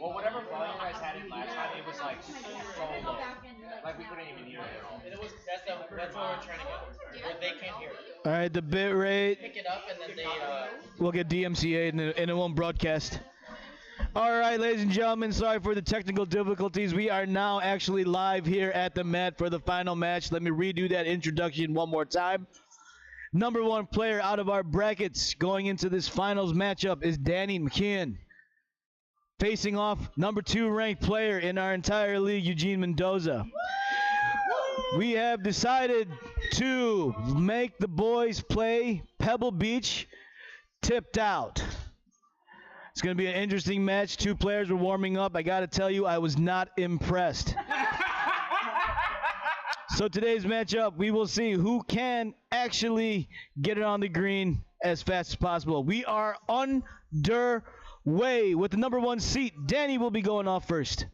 Well, whatever volume you guys had in last time, it was like so low. Like we couldn't even hear it at all. And it was that's what we're trying to get. Where they can't hear it. All right, the bit rate. Pick it up and then they We'll get DMCA and it won't broadcast. All right, ladies and gentlemen, sorry for the technical difficulties. We are now actually live here at the mat for the final match. Let me redo that introduction one more time. Number one player out of our brackets going into this finals matchup is Danny McKeon. Facing off number 2 ranked player in our entire league, Eugene Mendoza. We have decided to make the boys play Pebble Beach tipped out. It's going to be an interesting match. 2 players were warming up. I got to tell you, I was not impressed. So today's matchup, we will see who can actually get it on the green as fast as possible. We are underway with the number 1 seat. Danny will be going off first.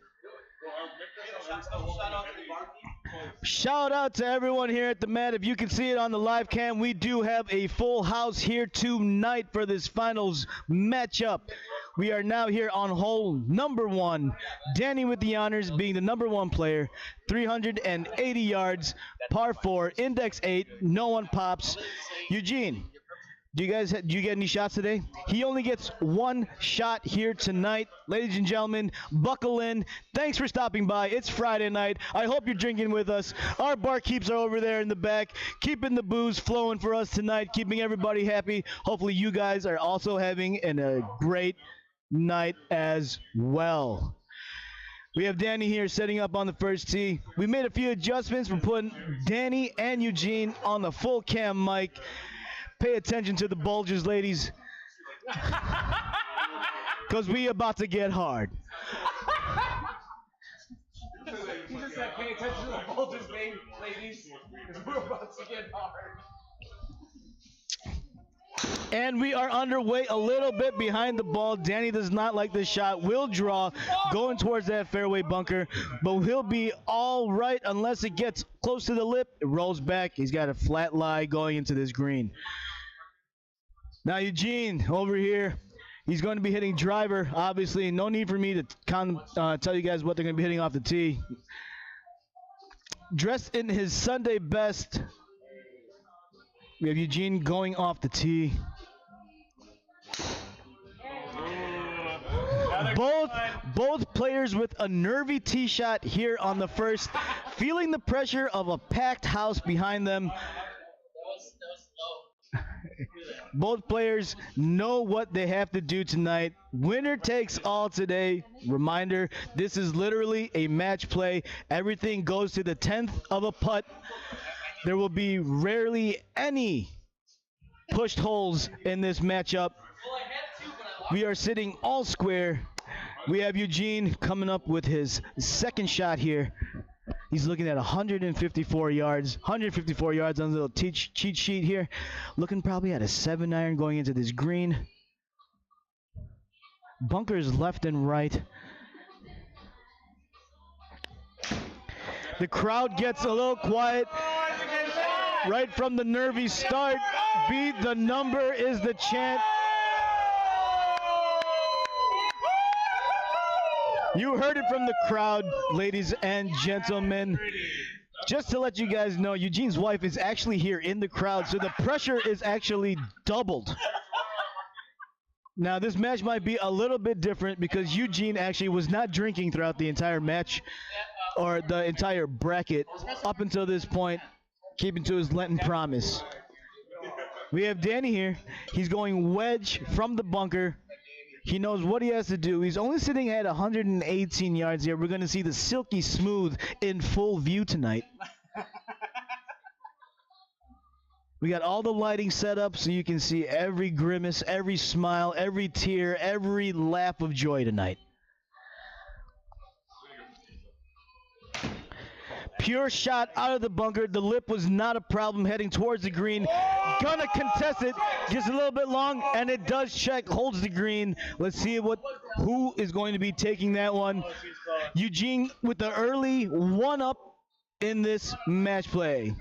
Shout out to everyone here at the mat. If you can see it on the live cam, we do have a full house here tonight for this finals matchup. We are now here on hole number 1. Danny with the honors, being the number 1 player. 380 yards, par 4, index 8, no one pops. Eugene, do you get any shots today? He only gets 1 shot here tonight. Ladies and gentlemen, buckle in. Thanks for stopping by. It's Friday night. I hope you're drinking with us. Our barkeeps are over there in the back, keeping the booze flowing for us tonight, keeping everybody happy. Hopefully you guys are also having a great night as well. We have Danny here setting up on the first tee. We made a few adjustments. We're putting Danny and Eugene on the full cam mic. Pay attention to the bulges, ladies, because we about to get hard. He just said, pay attention to the bulges, ladies, because we're about to get hard. And we are underway a little bit behind the ball. Danny does not like this shot. Will draw going towards that fairway bunker, but he'll be all right unless it gets close to the lip. It rolls back. He's got a flat lie going into this green. Now Eugene over here, he's going to be hitting driver. Obviously, no need for me to tell you guys what they're going to be hitting off the tee. Dressed in his Sunday best, we have Eugene going off the tee. Both players with a nervy tee shot here on the first, feeling the pressure of a packed house behind them. Both players know what they have to do tonight. Winner takes all today. Reminder, this is literally a match play. Everything goes to the 10th of a putt. There will be rarely any pushed holes in this matchup. We are sitting all square. We have Eugene coming up with his second shot here. He's looking at 154 yards. 154 yards on the little cheat sheet here. Looking probably at a 7-iron going into this green. Bunkers left and right. The crowd gets a little quiet right from the nervy start. Beat the number is the chant. You heard it from the crowd, ladies and gentlemen. Just to let you guys know, Eugene's wife is actually here in the crowd, so the pressure is actually doubled. Now, this match might be a little bit different because Eugene actually was not drinking throughout the entire match or the entire bracket up until this point, keeping to his Lenten promise. We have Danny here. He's going wedge from the bunker. He knows what he has to do. He's only sitting at 118 yards here. We're going to see the silky smooth in full view tonight. We got all the lighting set up so you can see every grimace, every smile, every tear, every laugh of joy tonight. Pure shot out of the bunker. The lip was not a problem heading towards the green. Gonna contest it just a little bit long, and it does check, holds the green. Let's see who is going to be taking that one. Eugene with the early 1-up in this match play.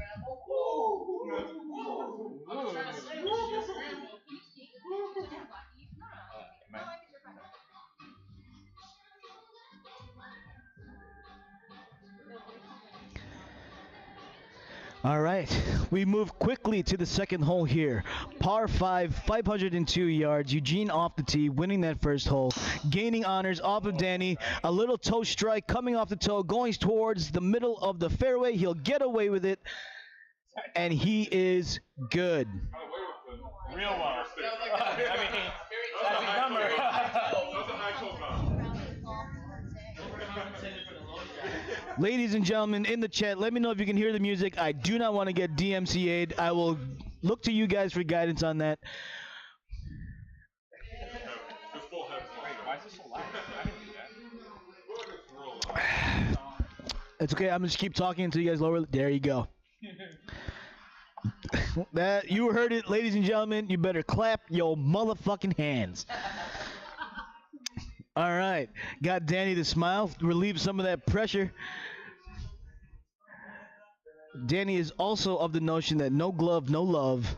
All right, we move quickly to the second hole here. Par 5, 502 yards. Eugene off the tee, winning that first hole. Gaining honors off of Danny. A little toe strike coming off the toe, going towards the middle of the fairway. He'll get away with it, and he is good. Real well. I mean, that's a number. Ladies and gentlemen in the chat, let me know if you can hear the music. I do not want to get DMCA'd. I will look to you guys for guidance on that. It's okay. I'm going to just keep talking until you guys lower. There you go. That you heard it, ladies and gentlemen. You better clap your motherfucking hands. All right, got Danny to smile, relieve some of that pressure. Danny is also of the notion that no glove, no love.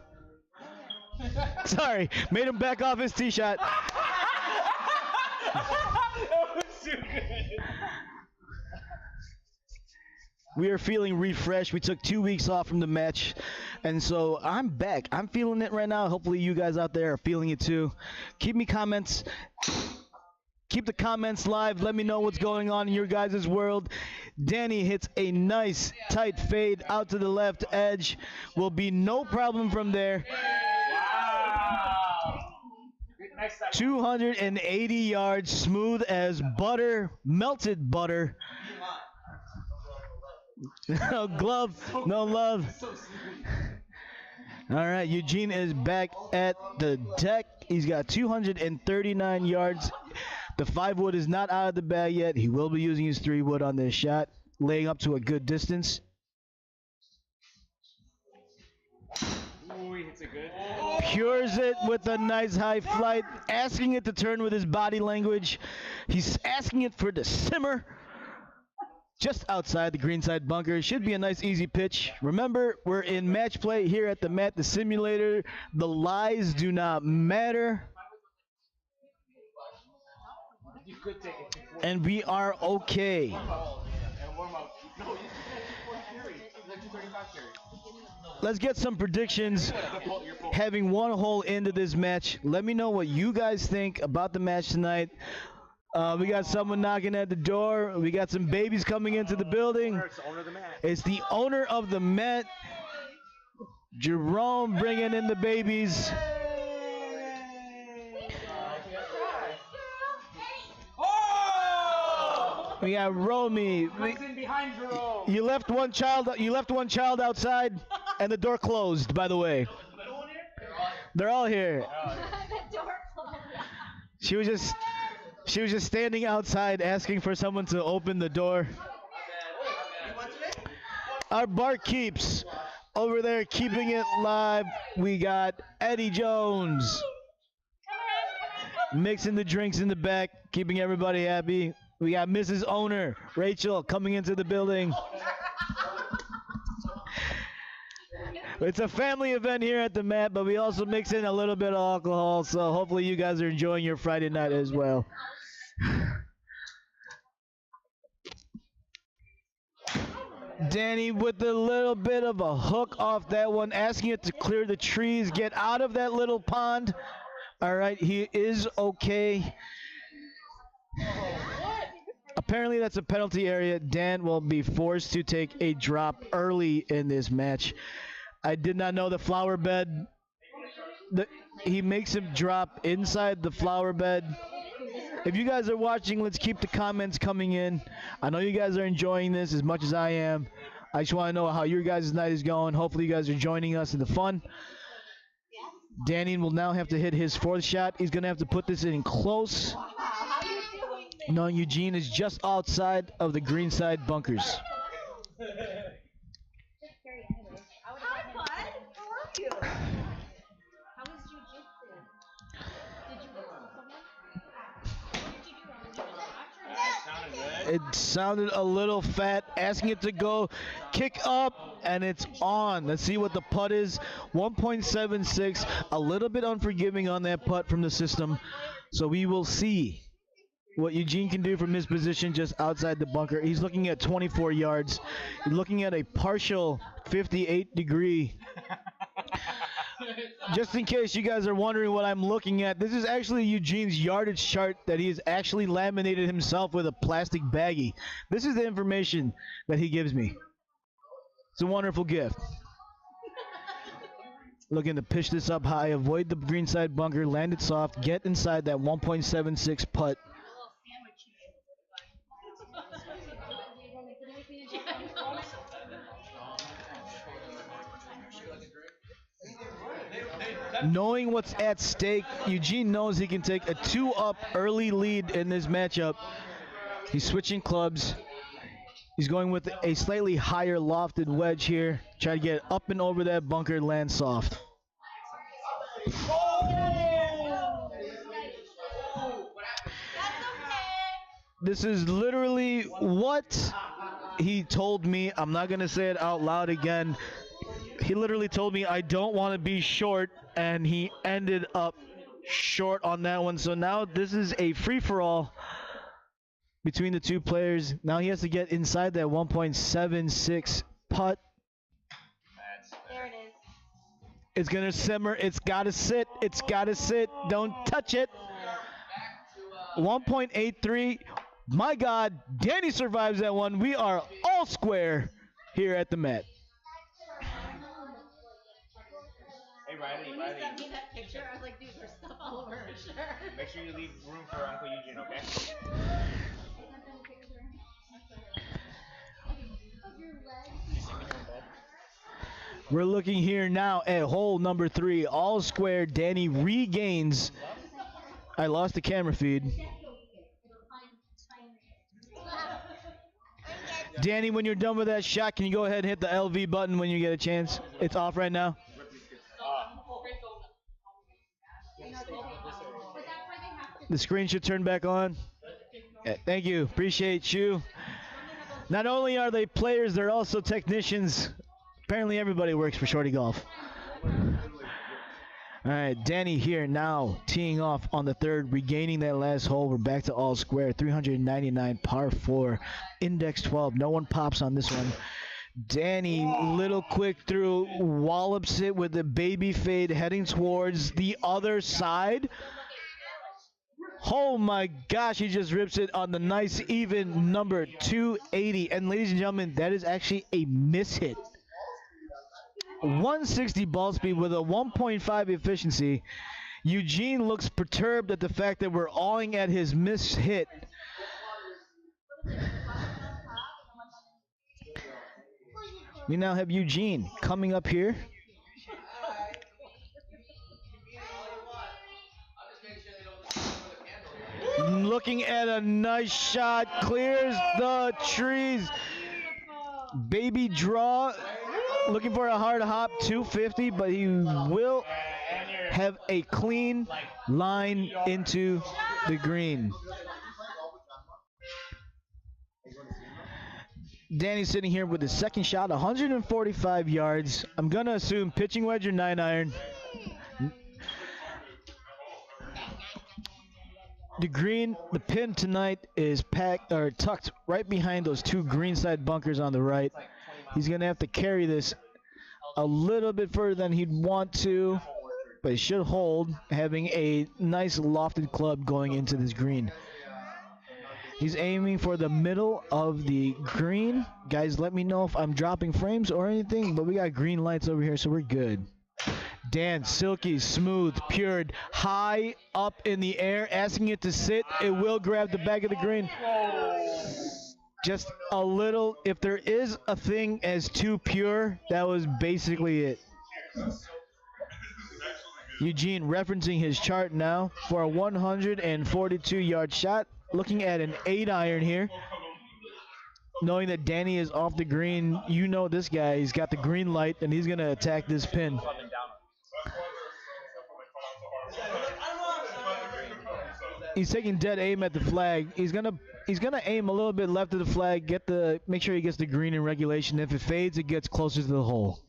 Sorry, made him back off his tee shot. That was too good. We are feeling refreshed. We took 2 weeks off from the match, and so I'm back. I'm feeling it right now. Hopefully you guys out there are feeling it too. Keep me comments. Keep the comments live. Let me know what's going on in your guys' world. Danny hits a nice tight fade out to the left edge. Will be no problem from there. Wow. 280 yards, smooth as butter, melted butter. No glove, no love. All right, Eugene is back at the deck. He's got 239 yards. The 5-wood is not out of the bag yet. He will be using his 3-wood on this shot, laying up to a good distance. Ooh, he hits it good. Pures it with a nice high flight, asking it to turn with his body language. He's asking it for the simmer. Just outside the greenside bunker. Should be a nice easy pitch. Remember, we're in match play here at the Matt the Simulator. The lies do not matter. And we are okay. Let's get some predictions. Having one hole into this match, let me know what you guys think about the match tonight. We got someone knocking at the door. We got some babies coming into the building. It's the owner of the Met, Jerome, bringing in the babies. We got Romy. You left one child. You left one child outside, and the door closed. By the way, they're all here. She was just standing outside, asking for someone to open the door. Our barkeeps over there keeping it live. We got Eddie Jones mixing the drinks in the back, keeping everybody happy. We got Mrs. Owner, Rachel, coming into the building. It's a family event here at the Mat, but we also mix in a little bit of alcohol, so hopefully you guys are enjoying your Friday night as well. Danny with a little bit of a hook off that one, asking it to clear the trees, get out of that little pond. All right, he is okay. Apparently that's a penalty area. Dan will be forced to take a drop early in this match. I did not know the flower bed. He makes him drop inside the flower bed. If you guys are watching, let's keep the comments coming in. I know you guys are enjoying this as much as I am. I just want to know how your guys' night is going. Hopefully you guys are joining us in the fun. Danny will now have to hit his 4th shot. He's going to have to put this in close. Knowing Eugene is just outside of the greenside bunkers. Hi, bud. How are you? How was jiu-jitsu? Did you wrestle someone? What did you do? It sounded a little fat, asking it to go kick up, and it's on. Let's see what the putt is. 1.76, a little bit unforgiving on that putt from the system, so we will see. what Eugene can do from his position just outside the bunker. He's looking at 24 yards. He's looking at a partial 58-degree. Just in case you guys are wondering what I'm looking at, this is actually Eugene's yardage chart that he has actually laminated himself with a plastic baggie. This is the information that he gives me. It's a wonderful gift. Looking to pitch this up high, avoid the green side bunker, land it soft, get inside that 1.76 putt. Knowing what's at stake, Eugene knows he can take a 2-up early lead in this matchup. He's switching clubs. He's going with a slightly higher lofted wedge here. Try to get up and over that bunker, land soft. This is literally what he told me. I'm not going to say it out loud again. He literally told me I don't want to be short, and he ended up short on that one. So now this is a free-for-all between the two players. Now he has to get inside that 1.76 putt. There it is. It's going to simmer. It's got to sit. It's got to sit. Don't touch it. 1.83. My God, Danny survives that one. We are all square here at the Met. Hey, Riley, When you sent me that picture, I was like, dude, there's stuff all over her shirt. make sure you leave room for Uncle Eugene, okay? We're looking here now at hole number 3. All square. Danny regains. I lost the camera feed. Danny, when you're done with that shot, can you go ahead and hit the LV button when you get a chance? It's off right now. The screen should turn back on. Yeah, thank you. Appreciate you. Not only are they players, they're also technicians. Apparently everybody works for Shorty Golf. All right, Danny here now teeing off on the 3rd, regaining that last hole. We're back to all square, 399 par 4, index 12. No one pops on this one. Danny, little quick through, wallops it with the baby fade heading towards the other side. Oh my gosh, he just rips it on the nice even number 280. And ladies and gentlemen, that is actually a miss hit. 160 ball speed with a 1.5 efficiency. Eugene looks perturbed at the fact that we're awing at his miss hit. We now have Eugene coming up here. Looking at a nice shot, clears the trees. Baby draw, looking for a hard hop, 250, but he will have a clean line into the green. Danny's sitting here with his second shot, 145 yards. I'm going to assume pitching wedge or 9-iron. The green, the pin tonight is packed or tucked right behind those 2 greenside bunkers on the right. He's going to have to carry this a little bit further than he'd want to, but he should hold, having a nice lofted club going into this green. He's aiming for the middle of the green. Guys, let me know if I'm dropping frames or anything, but we got green lights over here, so we're good. Dan, silky, smooth, pure, high up in the air, asking it to sit. It will grab the back of the green. Just a little, if there is a thing as too pure, that was basically it. Eugene referencing his chart now for a 142-yard shot. Looking at an 8-iron here. Knowing that Danny is off the green, you know this guy. He's got the green light, and he's going to attack this pin. He's taking dead aim at the flag. He's gonna aim a little bit left of the flag, make sure he gets the green in regulation. If it fades, it gets closer to the hole.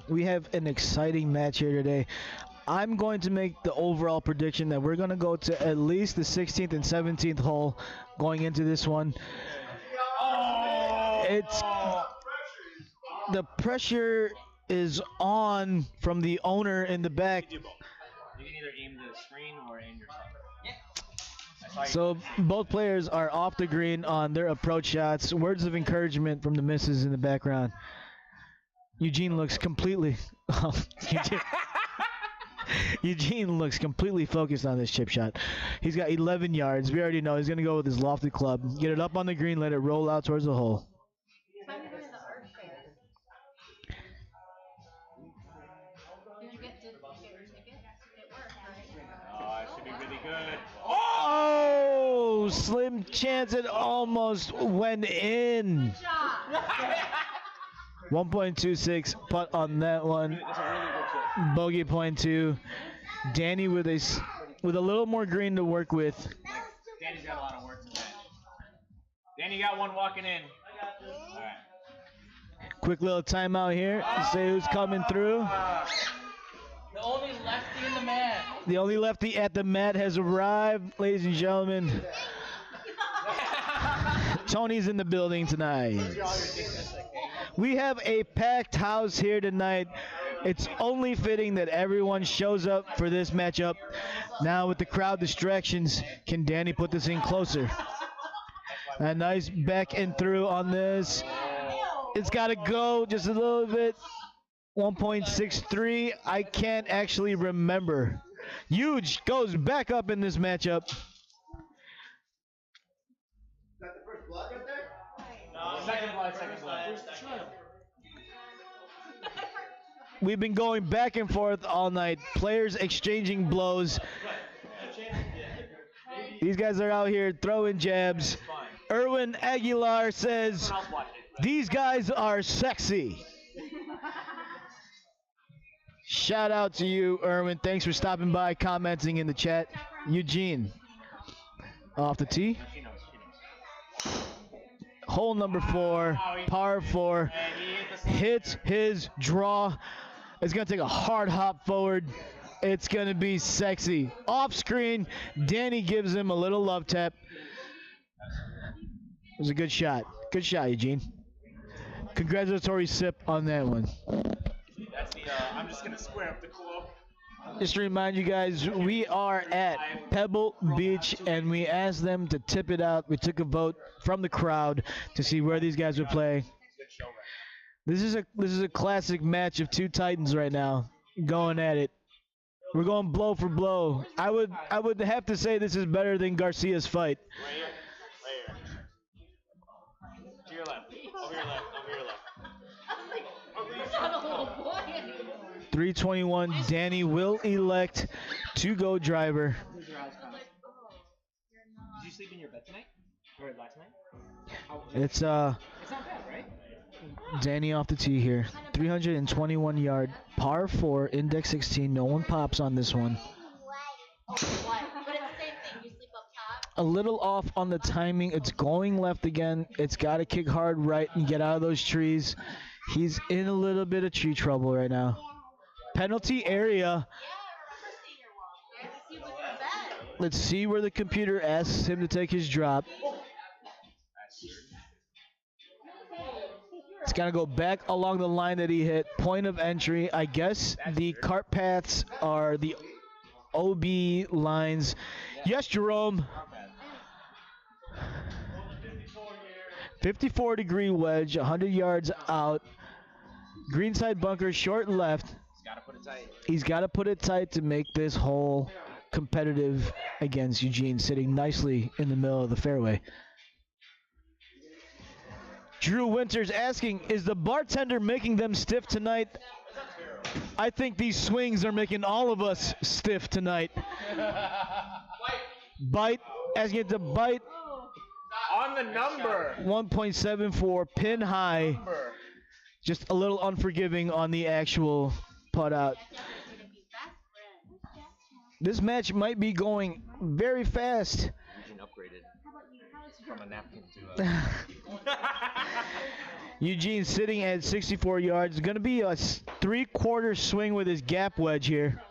We have an exciting match here today. I'm going to make the overall prediction that we're going to go to at least the 16th and 17th hole going into this one. It's the pressure is on from the owner in the back. You can either aim the screen or aim yourself. So both players are off the green on their approach shots. Words of encouragement from the misses in the background. Eugene looks completely Eugene looks completely focused on this chip shot. He's got 11 yards. We already know he's going to go with his lofted club. Get it up on the green, let it roll out towards the hole. It should be really good. Oh, slim chance, it almost went in. 1.26 putt on that one. It's a really good chip. Bogey point 2. Danny with a little more green to work with. Danny's got a lot of work to do. Danny got one walking in. All right. Quick little timeout here to say who's coming through. The only lefty in the mat. The only lefty at the mat has arrived, ladies and gentlemen. Tony's in the building tonight. We have a packed house here tonight. It's only fitting that everyone shows up for this matchup. Now with the crowd distractions, can Danny put this in closer? A nice back and through on this. It's got to go just a little bit. 1.63. I can't actually remember. Huge goes back up in this matchup. Second blood. We've been going back and forth all night. Players exchanging blows. These guys are out here throwing jabs. Erwin Aguilar says, these guys are sexy. Shout out to you, Erwin. Thanks for stopping by, commenting in the chat. Eugene, off the tee. Hole number 4, par 4. Hits his draw. It's going to take a hard hop forward. It's going to be sexy. Off screen, Danny gives him a little love tap. It was a good shot. Good shot, Eugene. Congratulatory sip on that one. That's the, I'm just going to square up the club. Just to remind you guys, we are at Pebble Beach, and we asked them to tip it out. We took a vote from the crowd to see where these guys would play. This is a classic match of two titans right now, going at it. We're going blow for blow. I would have to say this is better than Garcia's fight. Right here. To your left. Over your left. 321. Danny will elect to go driver. Did you sleep in your bed tonight? Or last night? It's not bad, right? Danny off the tee here. 321 yard par 4, index 16. No one pops on this one. A little off on the timing. It's going left again. It's got to kick hard right and get out of those trees. He's in a little bit of tree trouble right now. Penalty area. Let's see where the computer asks him to take his drop. It's got to go back along the line that he hit. Point of entry. I guess the cart paths are the OB lines. Yes, Jerome. 54-degree wedge, 100 yards out. Greenside bunker, short left. He's got to put it tight to make this hole competitive against Eugene, sitting nicely in the middle of the fairway. Drew Winters asking, is the bartender making them stiff tonight? I think these swings are making all of us stiff tonight. Bite, asking it to bite. On the number. 1.74, pin high. Just a little unforgiving on the actual putt out. This match might be going very fast. from a napkin to Eugene sitting at 64 yards. Going to be a 3/4 swing with his gap wedge here.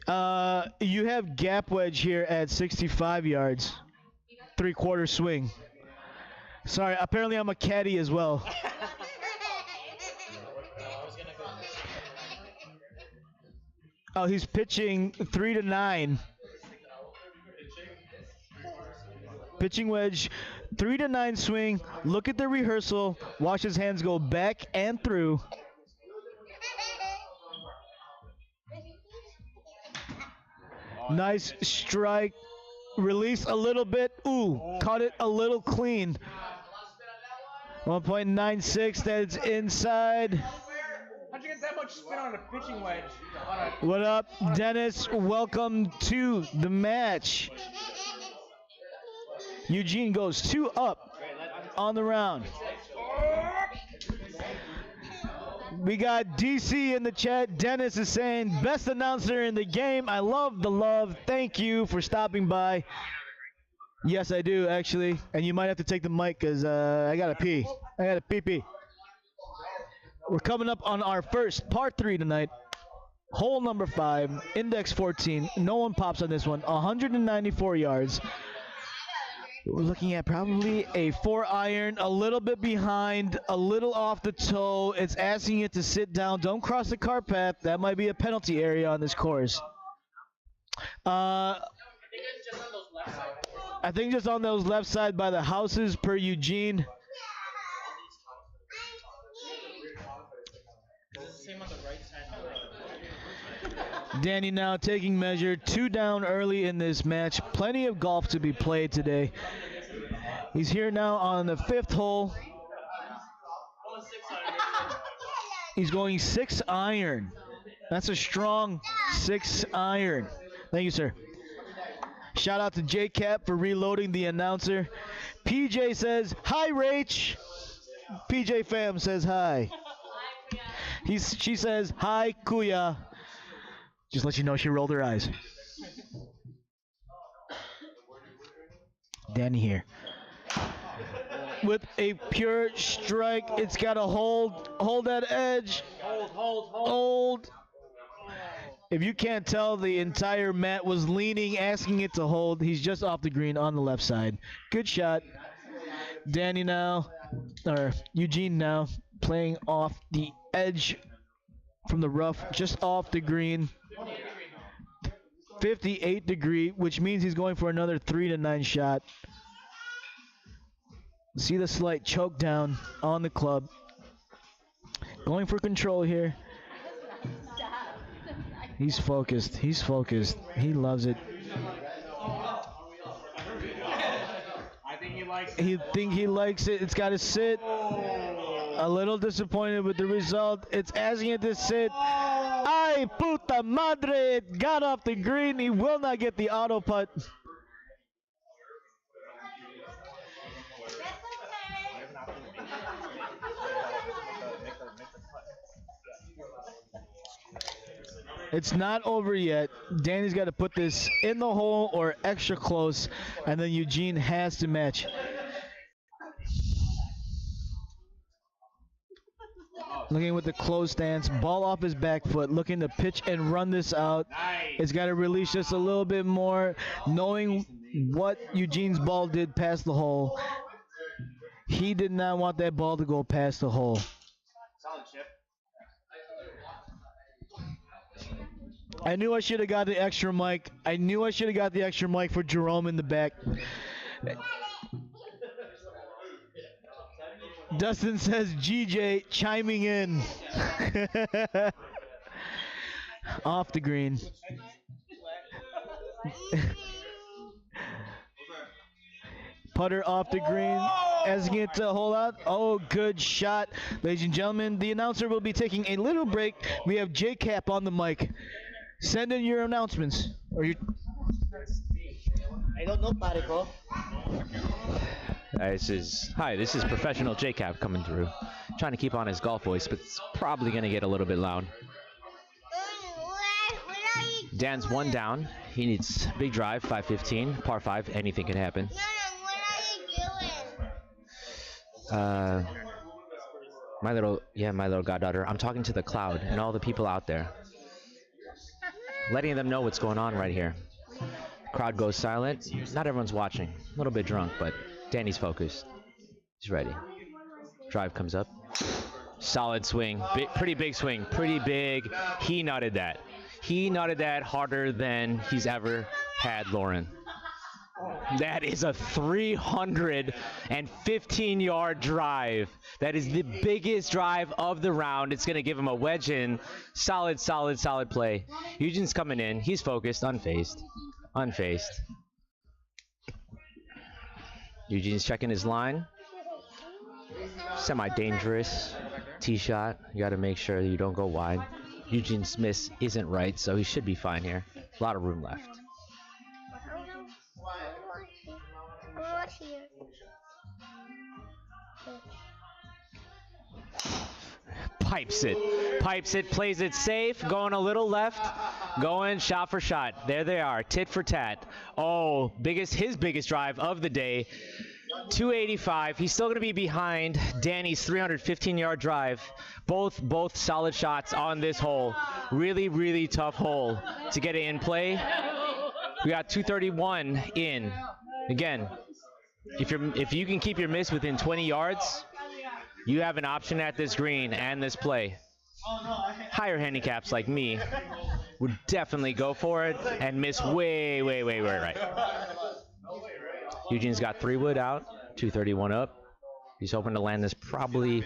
You have gap wedge here at 65 yards. 3/4 swing. Sorry, apparently I'm a caddy as well. Oh, he's pitching 3 to 9. Pitching wedge, 3 to 9 swing. Look at the rehearsal. Watch his hands go back and through. Nice strike. Release a little bit. Ooh, caught it a little clean. 1.96, that's inside. How'd you get that much spin on a pitching wedge? What up, Dennis? Welcome to the match. Eugene goes 2 up on the round. We got DC in the chat. Dennis is saying, best announcer in the game. I love the love. Thank you for stopping by. Yes, I do, actually. And you might have to take the mic because I got to pee. I got to pee-pee. We're coming up on our first part 3 tonight. Hole number 5, index 14. No one pops on this one. 194 yards. We're looking at probably a 4-iron, a little bit behind, a little off the toe. It's asking it to sit down. Don't cross the car path. That might be a penalty area on this course. I think just on those left side by the houses per Eugene. Danny now taking measure. 2 down early in this match. Plenty of golf to be played today. He's here now on the 5th hole. He's going 6-iron. That's a strong 6-iron. Thank you, sir. Shout out to JCap for reloading the announcer. PJ says, hi, Rach. PJ fam says hi. She says, hi, Kuya. Just let you know she rolled her eyes. Danny here. With a pure strike, it's got to hold that edge. Hold. If you can't tell, the entire mat was leaning, asking it to hold. He's just off the green on the left side. Good shot. Danny now, or Eugene now, playing off the edge from the rough, just off the green. 58 degree, which means he's going for another 3 to 9 shot. See the slight choke down on the club. Going for control here. He's focused. He's focused. He loves it. I think he likes it. He likes it. It's got to sit. A little disappointed with the result. It's asking it to sit. Ay, puta madre. It got off the green. He will not get the auto putt. It's not over yet. Danny's got to put this in the hole or extra close, and then Eugene has to match. Looking with the close stance, ball off his back foot, looking to pitch and run this out. It's got to release just a little bit more, knowing what Eugene's ball did past the hole. He did not want that ball to go past the hole. Solid chip. I knew I should have got the extra mic. I knew I should have got the extra mic for Jerome in the back. Dustin says GJ chiming in. Off the green. Putter off the green, asking it to hold out. Oh, good shot. Ladies and gentlemen, the announcer will be taking a little break. We have JCap on the mic. Send in your announcements. Or your I don't know, Parico. This is professional JCap coming through. Trying to keep on his golf voice, but it's probably going to get a little bit loud. Dan's one down. He needs big drive, 515, par 5. Anything can happen. My little goddaughter. I'm talking to the crowd and all the people out there, letting them know what's going on right here. Crowd goes silent. Not everyone's watching. A little bit drunk, but Danny's focused. He's ready. Drive comes up. Solid swing. Pretty big swing. Pretty big. He nutted that. He nutted that harder than he's ever had, Lauren. That is a 315-yard drive. That is the biggest drive of the round. It's going to give him a wedge in. Solid, solid, solid play. Eugene's coming in. He's focused, unfazed. Unfazed. Eugene's checking his line. Semi-dangerous tee shot. You got to make sure that you don't go wide. Eugene's miss isn't right, so he should be fine here. A lot of room left. Pipes it, plays it safe, going a little left, going shot for shot. There they are, tit for tat. Oh, his biggest drive of the day, 285. He's still going to be behind Danny's 315-yard drive. Both solid shots on this hole. Really, really tough hole to get it in play. We got 231 in. Again, if you can keep your miss within 20 yards, you have an option at this green and this play. Higher handicaps like me would definitely go for it and miss way right. Eugene's got 3 wood out, 231 up. He's hoping to land this probably in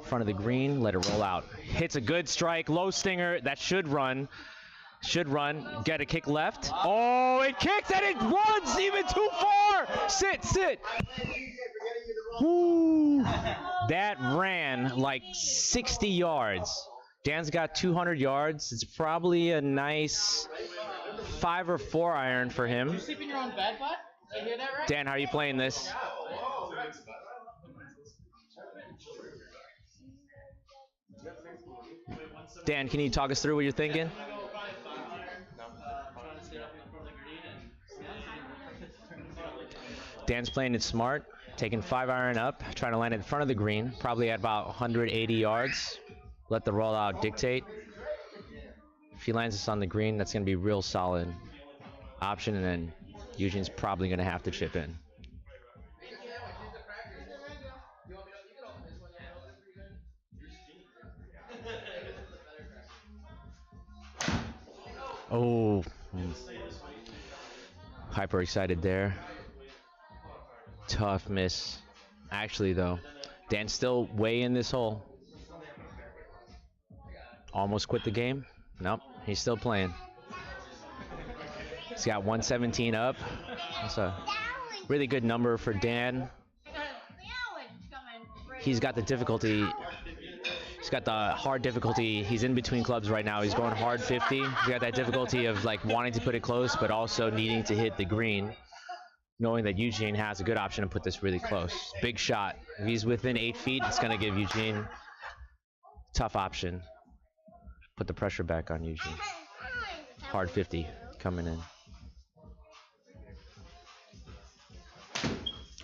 front of the green, let it roll out. Hits a good strike, low stinger, that should run. Get a kick left. Oh, it kicks and it runs even too far. Sit. Woo. That ran like 60 yards. Dan's got 200 yards. It's probably a nice 5 or 4 iron for him. You sleep in your own bed, bud? Did you hear that right? Dan, how are you playing this? Dan, can you talk us through what you're thinking? Dan's playing it smart, taking 5 iron up, trying to land in front of the green, probably at about 180 yards. Let the rollout dictate. If he lands this on the green, that's going to be real solid option, and then Eugene's probably going to have to chip in. Oh, hyper excited there. Tough miss. Actually, though, Dan's still way in this hole. Almost quit the game. Nope, he's still playing. He's got 117 up. That's a really good number for Dan. He's got the difficulty. He's got the hard difficulty. He's in between clubs right now. He's going hard 50. He's got that difficulty of like wanting to put it close, but also needing to hit the green, knowing that Eugene has a good option to put this really close. Big shot. If he's within 8 feet, it's going to give Eugene tough option. Put the pressure back on Eugene. Hard 50 coming in.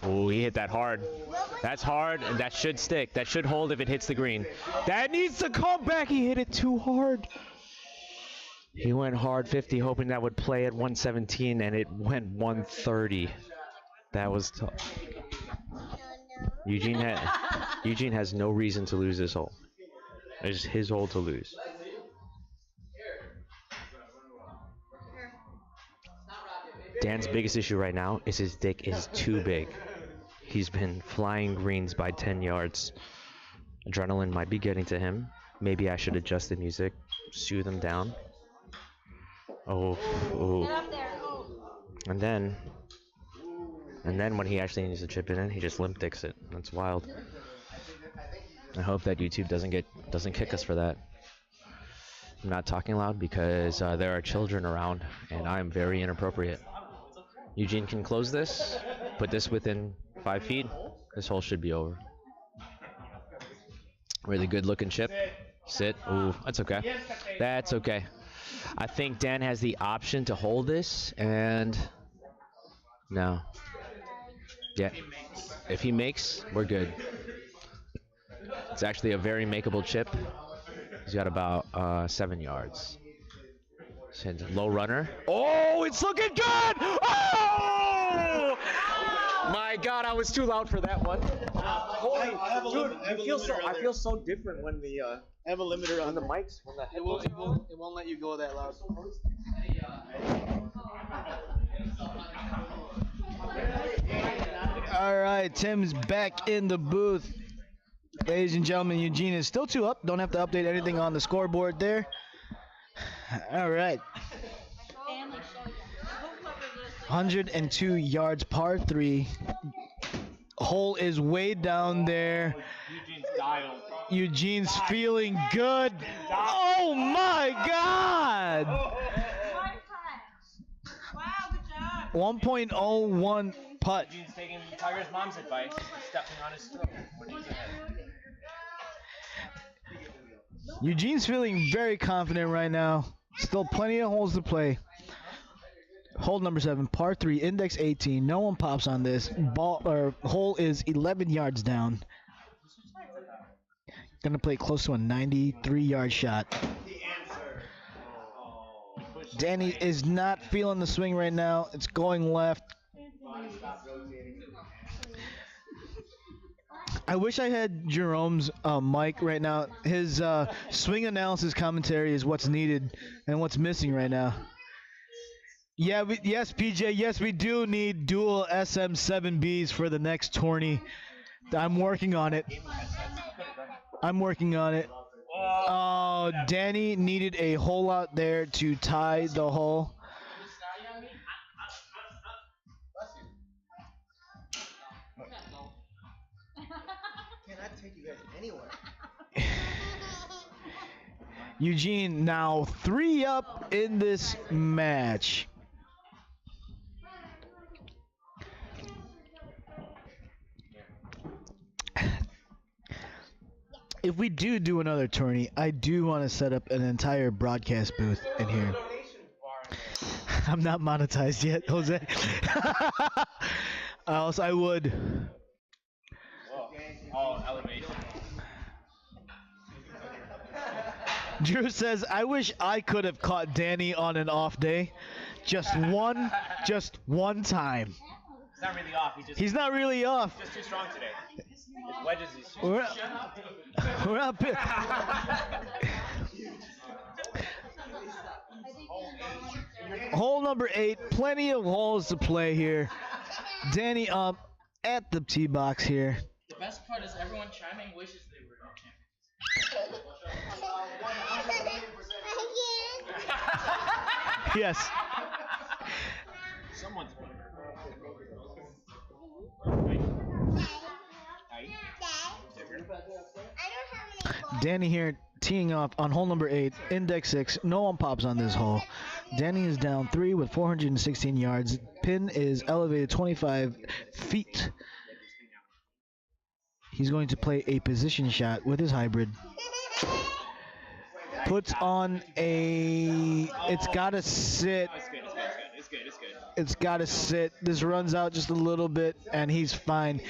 Oh, he hit that hard. That's hard, and that should stick. That should hold if it hits the green. That needs to come back. He hit it too hard. He went hard 50, hoping that would play at 117, and it went 130. That was tough. Eugene has no reason to lose this hole. It's his hole to lose. Dan's biggest issue right now is his dick is too big. He's been flying greens by 10 yards. Adrenaline might be getting to him. Maybe I should adjust the music, soothe him down. Oh. And then when he actually needs to chip it in, he just limp dicks it. That's wild. I hope that YouTube doesn't kick us for that. I'm not talking loud because there are children around, and I am very inappropriate. Eugene can close this, put this within 5 feet. This hole should be over. Really good looking chip. Sit. Ooh, that's okay. That's okay. I think Dan has the option to hold this, and no. Yeah. If he makes, we're good. It's actually a very makeable chip. He's got about 7 yards. Low runner. Oh, it's looking good! Oh! My God, I was too loud for that one. Holy, dude, I feel so different when the I have a limiter on the mics. When the It won't let you go that loud. All right, Tim's back in the booth. Ladies and gentlemen, Eugene is still 2 up. Don't have to update anything on the scoreboard there. All right. 102 yards, par 3. Hole is way down there. Eugene's feeling good. Oh my God! 1.01 putt. Eugene's taking Tiger's mom's advice, stepping on his throat when he's ahead. Eugene's feeling very confident right now. Still plenty of holes to play. Hole number 7, par 3, index 18. No one pops on this. Hole is 11 yards down. Gonna play close to a 93-yard shot. Danny is not feeling the swing right now. It's going left. I wish I had Jerome's mic right now. His swing analysis commentary is what's needed and what's missing right now. Yeah, yes, PJ, yes, we do need dual SM7Bs for the next tourney. I'm working on it. Oh, Danny needed a hole out there to tie the hole. Cannot take you guys anywhere. Eugene now 3 up in this match. If we do another tourney, I do want to set up an entire broadcast booth in here. I'm not monetized yet, Jose. Else I would. Oh, elevation. Drew says, I wish I could have caught Danny on an off day. Just one time. He's not really off. He's not really off. He's just too strong today. His wedges is too We're not Hole number 8, plenty of holes to play here. Danny up at the tee box here. The best part is everyone chiming wishes they were champions. Yes. Someone's Danny here teeing off on hole number 8, index 6. No one pops on this hole. Danny is down 3 with 416 yards. Pin is elevated 25 feet. He's going to play a position shot with his hybrid. Puts on a... It's got to sit. It's good. It's got to sit. This runs out just a little bit, and he's fine.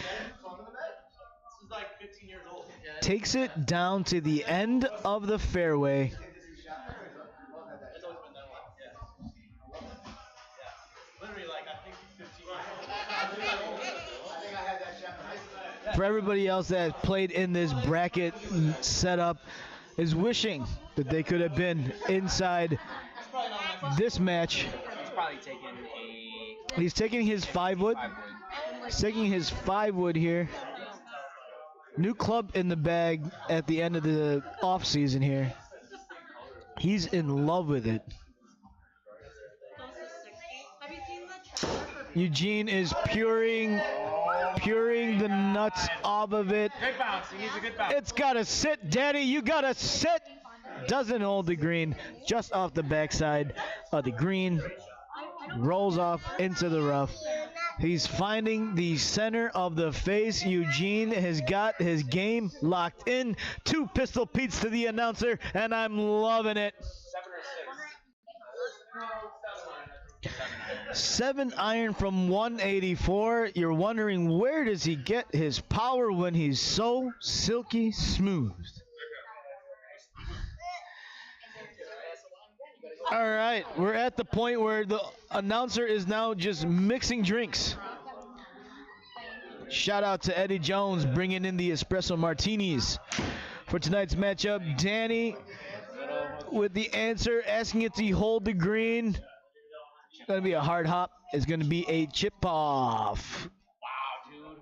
Takes it down to the end of the fairway. For everybody else that played in this bracket setup is wishing that they could have been inside this match. He's taking his 5-wood. He's taking his 5-wood here. New club in the bag at the end of the off season here. He's in love with it. Eugene is puring the nuts off of it. Good bounce. He needs a good bounce. It's gotta sit, Daddy. You gotta sit. Doesn't hold the green. Just off the backside of the green. Rolls off into the rough. He's finding the center of the face. Eugene has got his game locked in. 2 Pistol Pete's to the announcer, and I'm loving it. 7-iron from 184. You're wondering, where does he get his power when he's so silky smooth? All right, we're at the point where the announcer is now just mixing drinks. Shout out to Eddie Jones bringing in the espresso martinis. For tonight's matchup, Danny with the answer, asking it to hold the green. It's going to be a hard hop. It's going to be a chip off. Wow, dude.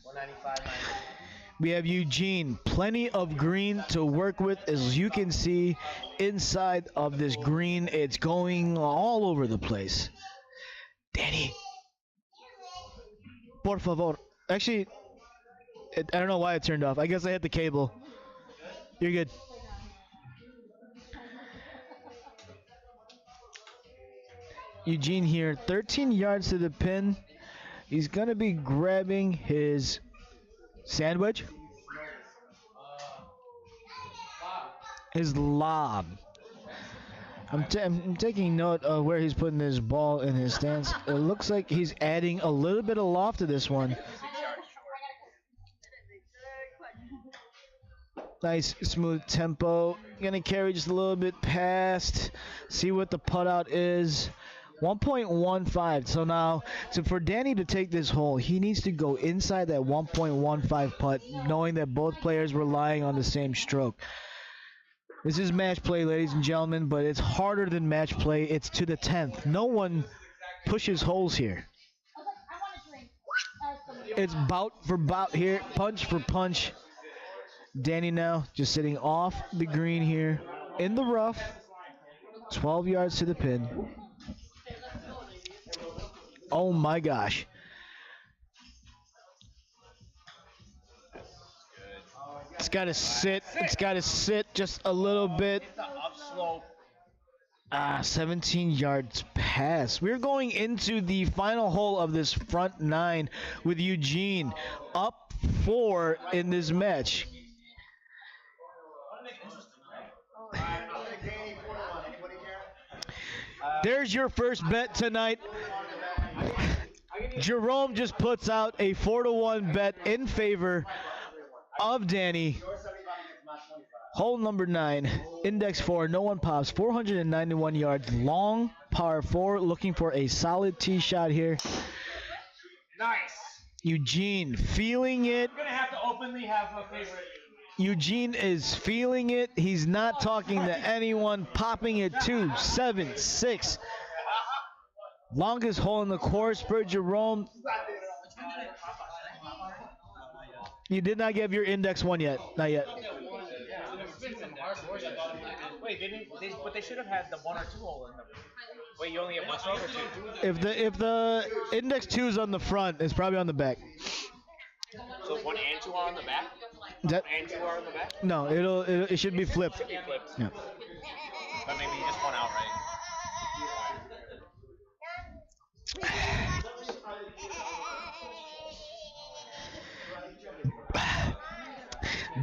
195. We have Eugene. Plenty of green to work with. As you can see, inside of this green, it's going all over the place. Danny. Por favor. Actually, I don't know why it turned off. I guess I hit the cable. You're good. Eugene here, 13 yards to the pin. He's going to be grabbing his sandwich. His lob. I'm taking note of where he's putting his ball in his stance. It looks like he's adding a little bit of loft to this one. Nice smooth tempo. Gonna carry just a little bit past. See what the putout is. 1.15. So now, for Danny to take this hole, he needs to go inside that 1.15 putt, knowing that both players were relying on the same stroke. This is match play, ladies and gentlemen, but it's harder than match play. It's to the 10th. No one pushes holes here. It's bout for bout here, punch for punch. Danny now just sitting off the green here in the rough. 12 yards to the pin. Oh my gosh. It's got to sit. It's got to sit just a little bit. 17 yards pass. We're going into the final hole of this front nine with Eugene up 4 in this match. There's your first bet tonight. Jerome just puts out a 4-1 bet in favor of Danny. Hole number 9, index 4, no one pops, 491 yards, long par 4, looking for a solid tee shot here. Nice. Eugene feeling it. I'm gonna have to openly have a favorite. Eugene is feeling it. He's not talking to anyone, popping it 2, 7, 6. Longest hole in the course for Jerome. You did not give your index 1 yet. Not yet. Wait, but they should have had the 1 or 2 hole in them. Wait, you only have 1 stroke or 2? If the index 2 is on the front, it's probably on the back. So 1 and 2 are on the back? That, 1 and 2 are on the back? no, it should be flipped. Should be flipped. Yeah. But maybe you just won outright.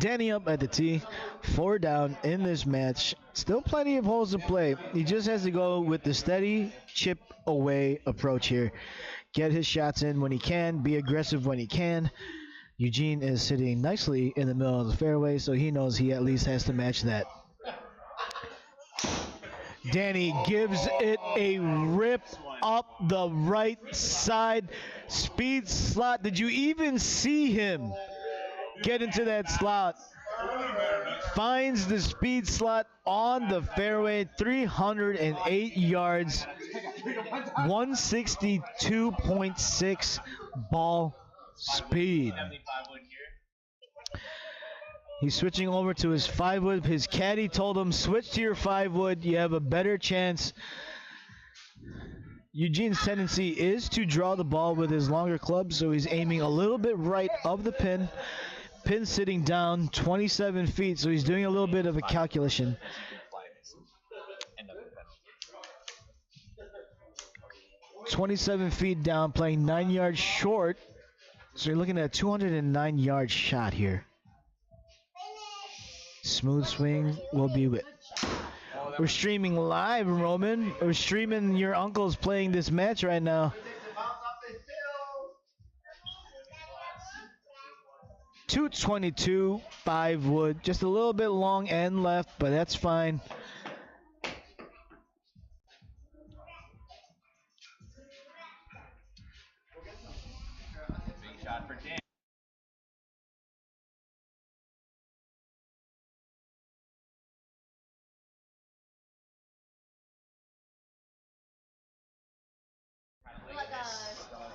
Danny up at the tee, 4 down in this match. Still plenty of holes to play. He just has to go with the steady chip away approach here. Get his shots in when he can, be aggressive when he can. Eugene is sitting nicely in the middle of the fairway, so he knows he at least has to match that. Danny gives it a rip up the right side. Speed slot. Did you even see him get into that slot? Finds the speed slot on the fairway. 308 yards. 162.6 ball speed. He's switching over to his 5-wood. His caddy told him, switch to your 5-wood. You have a better chance. Eugene's tendency is to draw the ball with his longer club, so he's aiming a little bit right of the pin. Pin sitting down 27 feet, so he's doing a little bit of a calculation. 27 feet down, playing 9 yards short. So you're looking at a 209-yard shot here. Smooth swing will be with. We're streaming live, Roman. We're streaming your uncle's playing this match right now. 222, 5 wood. Just a little bit long end left, but that's fine. Big shot for Dan.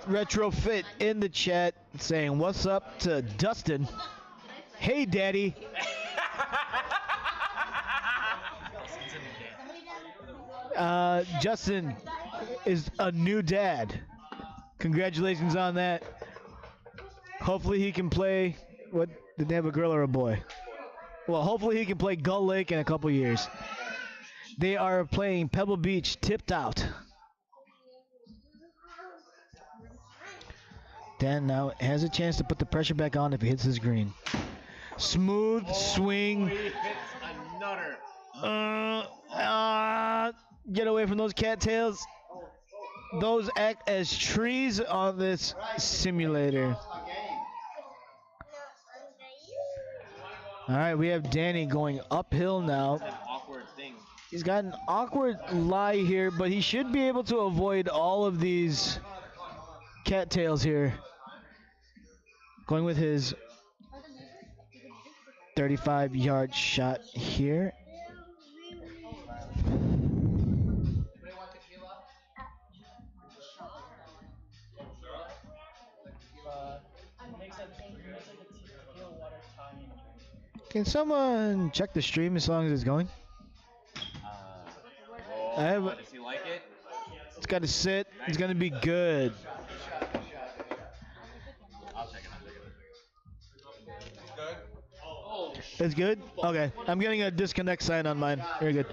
Retrofit in the chat saying, "What's up?" to Dustin. Hey, Daddy. Justin is a new dad. Congratulations on that. Hopefully he can play. What did they have, a girl or a boy? Well, hopefully he can play Gull Lake in a couple years. They are playing Pebble Beach, tipped out. Dan now has a chance to put the pressure back on if he hits his green. Smooth swing. He hits a nutter. Get away from those cattails. Those act as trees on this simulator. All right, we have Danny going uphill now. An awkward thing. He's got an awkward lie here, but he should be able to avoid all of these cattails here. Going with his 35-yard shot here. Can someone check the stream as long as it's going? I have. Does he like it? It's got to sit. It's gonna be good. I'll check it. It's good. Oh. It's good. Okay. I'm getting a disconnect sign on mine. Very good.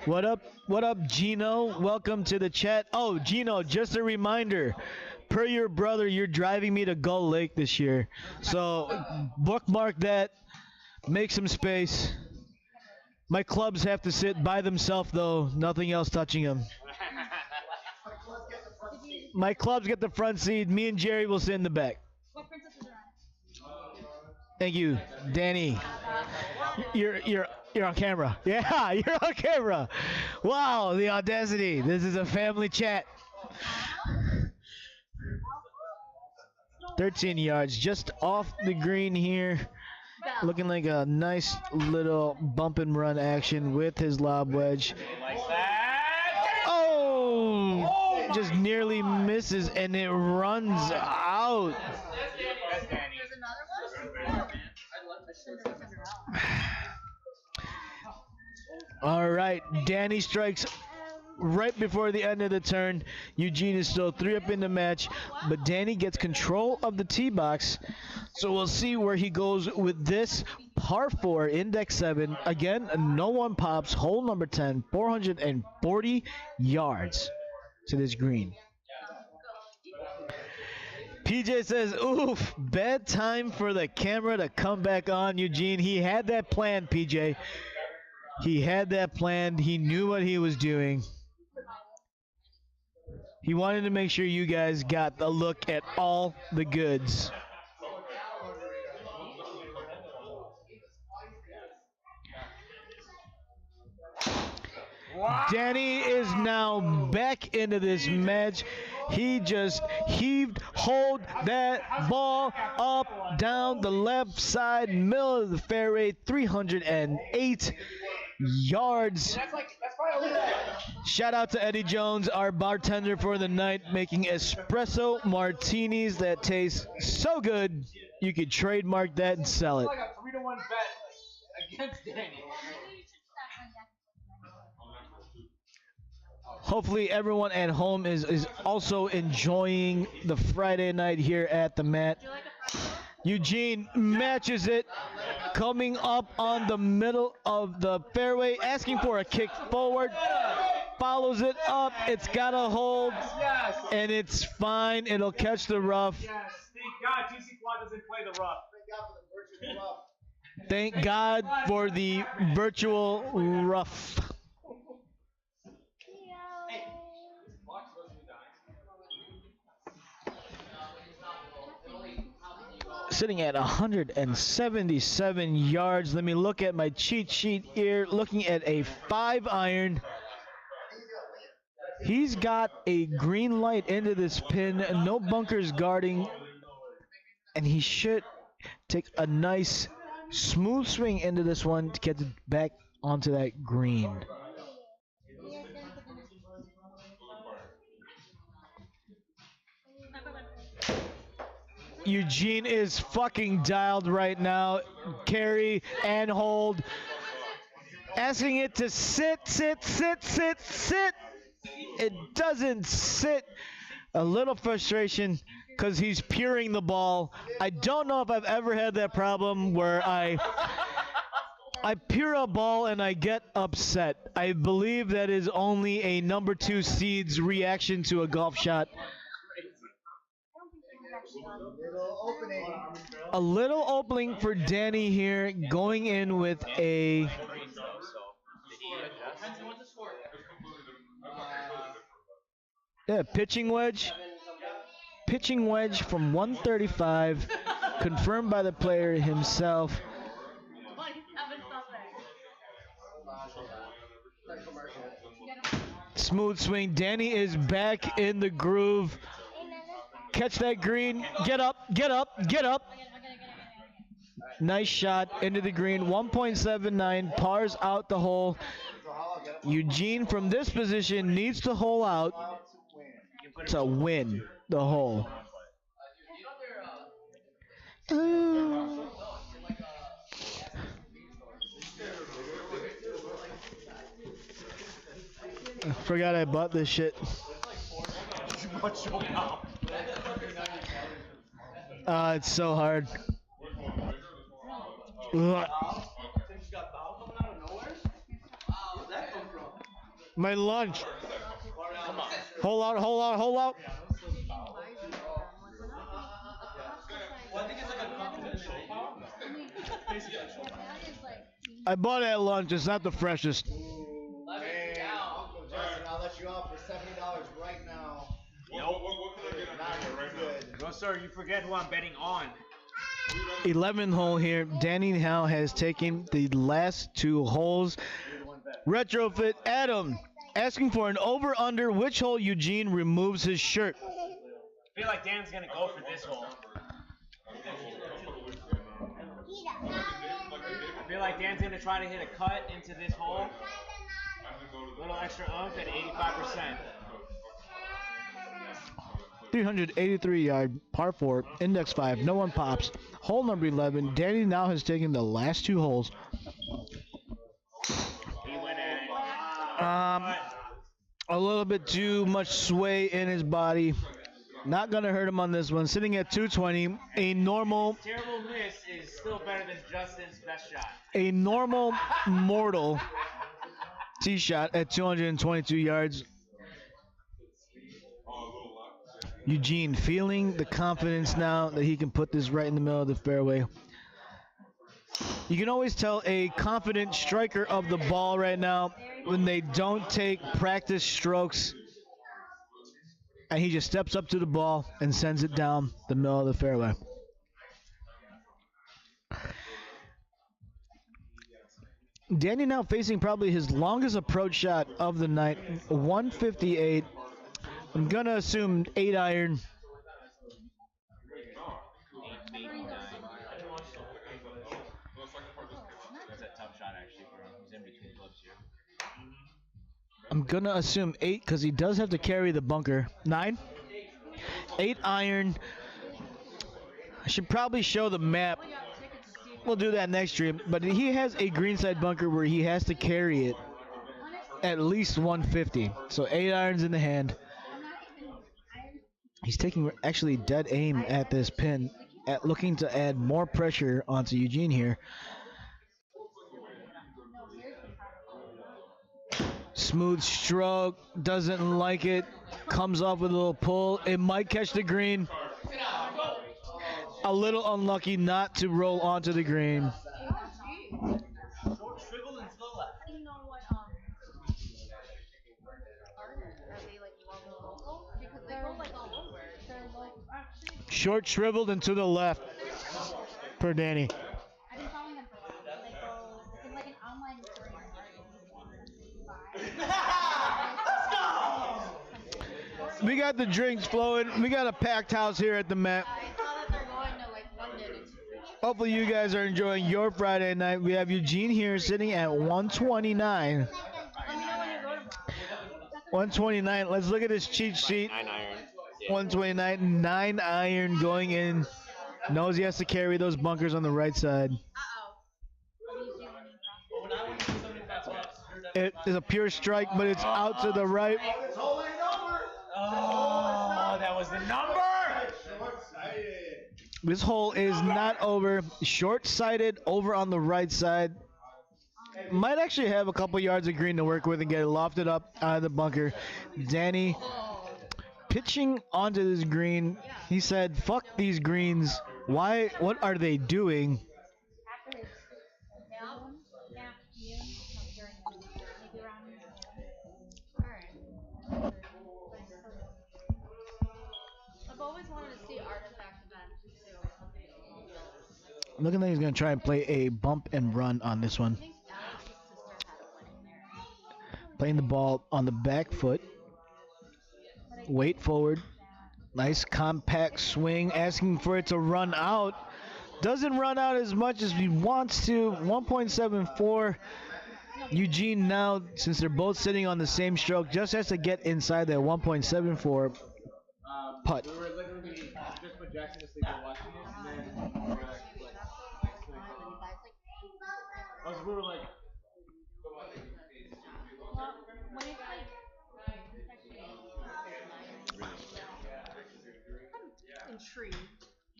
What up? What up, Gino? Welcome to the chat. Oh, Gino, just a reminder. Per your brother, you're driving me to Gull Lake this year. So bookmark that. Make some space. My clubs have to sit by themselves, though. Nothing else touching them. My clubs get the front seat. Me and Jerry will sit in the back. Thank you, Danny. You're on camera. Yeah, you're on camera. Wow, the audacity. This is a family chat. 13 yards, just off the green here. Looking like a nice little bump and run action with his lob wedge. Like that. Oh! Just nearly misses and it runs out. That's Danny. All right, Danny strikes right before the end of the turn. Eugene is still 3 up in the match, but Danny gets control of the tee box. So we'll see where he goes with this par 4, index 7. Again, no one pops, hole number 10, 440 yards to this green. PJ says, oof, bad time for the camera to come back on, Eugene. He had that planned, PJ. He had that planned. He knew what he was doing. He wanted to make sure you guys got a look at all the goods. Danny is now back into this match. He just hold that ball up, down the left side, middle of the fairway, 308 yards. Shout out to Eddie Jones, our bartender for the night, making espresso martinis that taste so good you could trademark that and sell it. It's like a 3-to-1 bet against Danny. Hopefully everyone at home is also enjoying the Friday night here at the mat. Eugene matches it, coming up on the middle of the fairway, asking for a kick forward, follows it up, it's got a hold, and it's fine, it'll catch the rough. Yes, thank God GC Quad doesn't play the rough. Thank God for the virtual rough. Sitting at 177 yards. Let me look at my cheat sheet here. Looking at a 5-iron. He's got a green light into this pin. No bunkers guarding. And he should take a nice smooth swing into this one to get it back onto that green. Eugene is fucking dialed right now. Carry and hold. Asking it to sit. It doesn't sit. A little frustration because he's puring the ball. I don't know if I've ever had that problem where I pure a ball and I get upset. I believe that is only a number 2 seed's reaction to a golf shot. A little opening for Danny here, going in with a pitching wedge. Pitching wedge from 135, confirmed by the player himself. Smooth swing. Danny is back in the groove. Catch that green. Get up. Nice shot into the green. 1.79. Pars out the hole. Eugene from this position needs to hole out to win the hole. I forgot I bought this shit. It's so hard. Ugh. My lunch. Hold out. I bought it at lunch. It's not the freshest. Hey, Uncle Justin, I'll let you off for $70 right now. Nope. No, sir. You forget who I'm betting on. 11th hole here. Danny now has taken the last 2 holes. Retrofit Adam asking for an over-under. Which hole Eugene removes his shirt? I feel like Dan's gonna go for this hole. I feel like Dan's gonna try to hit a cut into this hole. A little extra oomph at 85%. 383-yard par 4, index 5, no one pops. Hole number 11. Danny now has taken the last 2 holes. He went at A little bit too much sway in his body. Not gonna hurt him on this one. Sitting at 220. A normal. Terrible miss is still better than Justin's best shot. A normal mortal tee shot at 222 yards. Eugene feeling the confidence now that he can put this right in the middle of the fairway. You can always tell a confident striker of the ball right now when they don't take practice strokes and he just steps up to the ball and sends it down the middle of the fairway. Danny now facing probably his longest approach shot of the night, 158. I'm going to assume 8-iron. I'm going to assume 8 because he does have to carry the bunker. 9. 8-iron. I should probably show the map. We'll do that next stream. But he has a greenside bunker where he has to carry it at least 150. So 8 irons in the hand. He's taking actually dead aim at this pin, looking to add more pressure onto Eugene here. Smooth stroke, doesn't like it, comes off with a little pull. It might catch the green. A little unlucky not to roll onto the green. Short, shriveled, and to the left. Do you know what are they like local? Because they go like all over. They're local. Actually, Short, shriveled, and to the left. Per Danny. I've been following them for a while. They go. It's like an online Korean market. We got the drinks flowing. We got a packed house here at the Met. I saw that they're going to like London. Hopefully you guys are enjoying your Friday night. We have Eugene here sitting at 129. Let me know when you go tomorrow. 129. Let's look at his cheat sheet. 9 iron. 129. 9 iron going in. Knows he has to carry those bunkers on the right side. When I went to 75 steps, It is a pure strike, but it's out to the right. oh, that was the number. This hole is not over. Short-sighted over on the right side. Might actually have a couple yards of green to work with and get it lofted up out of the bunker. Danny pitching onto this green. He said, "Fuck these greens. Why? What are they doing?" I've always wanted to see artifact events too. Looking like he's gonna try and play a bump and run on this one. I think Alex's sister had a wedding there. Playing the ball on the back foot. Weight forward. Nice compact swing, asking for it to run out. Doesn't run out as much as he wants to. 1.74. Eugene now, since they're both sitting on the same stroke, just has to get inside that 1.74 putt. We were literally just put Jackson to sleep and watching it, and then we were like, we were like, Well, when it's like I'm intrigued.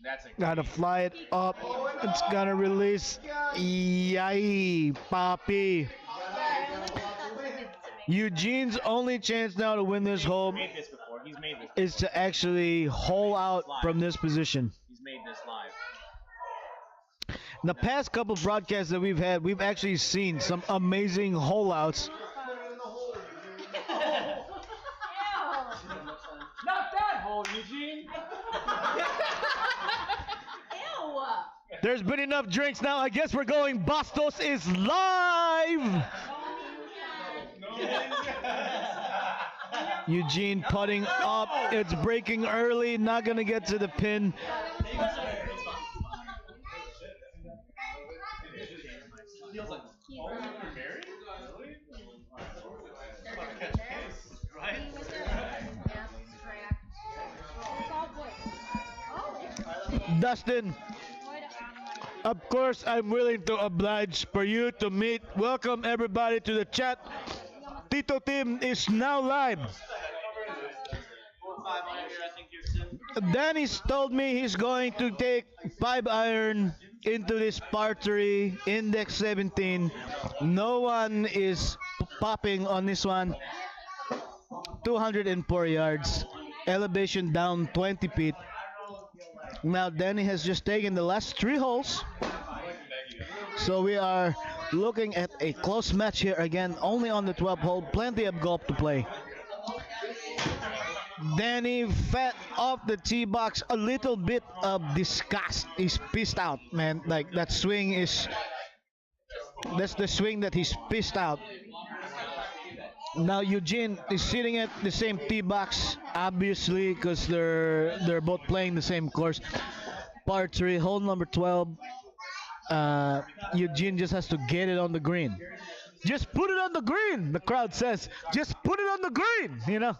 that's a Gotta fly it up. It's gonna release. Yay, Poppy. Eugene's only chance now to win this hole made this before. He's made this. is to actually hole out from this position. He's made this live. In the past couple broadcasts that we've had, we've actually seen some amazing hole outs. Not that hole, Eugene. Ew! There's been enough drinks now. I guess we're going. Bastos is live. Eugene putting up. It's breaking early. Not gonna get to the pin. Dustin, of course, I'm willing to oblige for you to meet. Welcome everybody to the chat. Tito Tim is now live. Danny's told me he's going to take 5 iron into this par 3, index 17. No one is popping on this one. 204 yards. Elevation down 20 feet. Now Danny has just taken the last 3 holes. So we are looking at a close match here again, only on the 12th hole. Plenty of golf to play. Danny fed off the tee box a little bit of disgust. He's pissed out, man. Like that swing is, that's the swing that he's pissed out. Now Eugene is sitting at the same tee box, obviously, because they're both playing the same course. Par 3, hole number 12. Eugene just has to get it on the green. Just put it on the green, the crowd says. Just put it on the green, you know.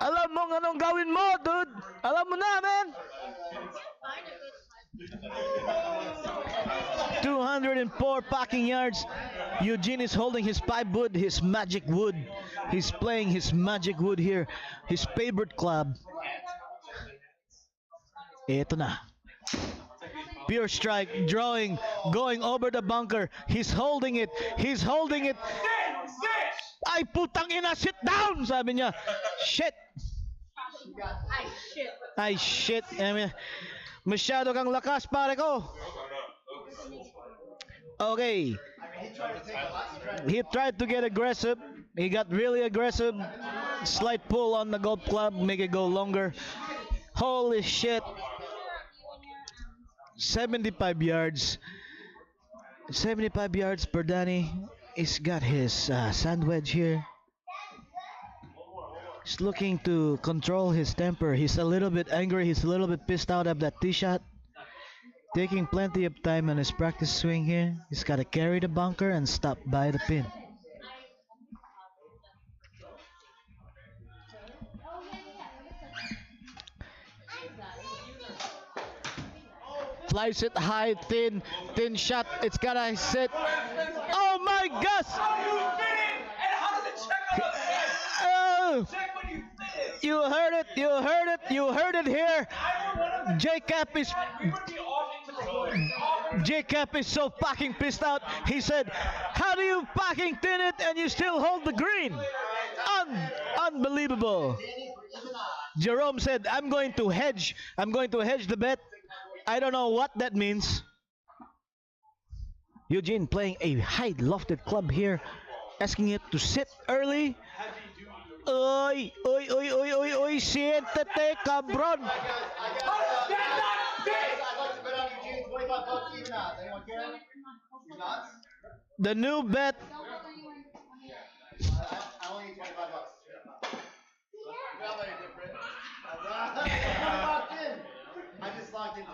Alam mo anong gawin mo, dude. Alam mo na, man. 204 packing yards. Eugene is holding his 5 wood, his magic wood. He's playing his magic wood here, his favorite club. Ito na. Pure strike, drawing, going over the bunker. He's holding it. He's holding it. Ay, putang ina, sit down, sabi niya. Shit. I shit. Ay, shit. I mean, Masyado kang lakas, pare ko. Okay. He tried to get aggressive. He got really aggressive. Slight pull on the golf club, make it go longer. Holy shit. 75 yards. 75 yards per Danny. He's got his sand wedge here. He's looking to control his temper. He's a little bit angry. He's a little bit pissed out of that tee shot. Taking plenty of time on his practice swing here. He's got to carry the bunker and stop by the pin. Flies it high, thin shot. It's gotta sit. Oh my gosh! You heard it, you heard it, you heard it here. Jacob is so fucking pissed out. He said, how do you fucking thin it and you still hold the green? Unbelievable. Jerome said, I'm going to hedge the bet. I don't know what that means. Eugene playing a high lofted club here, asking it to sit early. Oy, siéntate, cabrón. The new bet. I only need $25. I just logged in $50.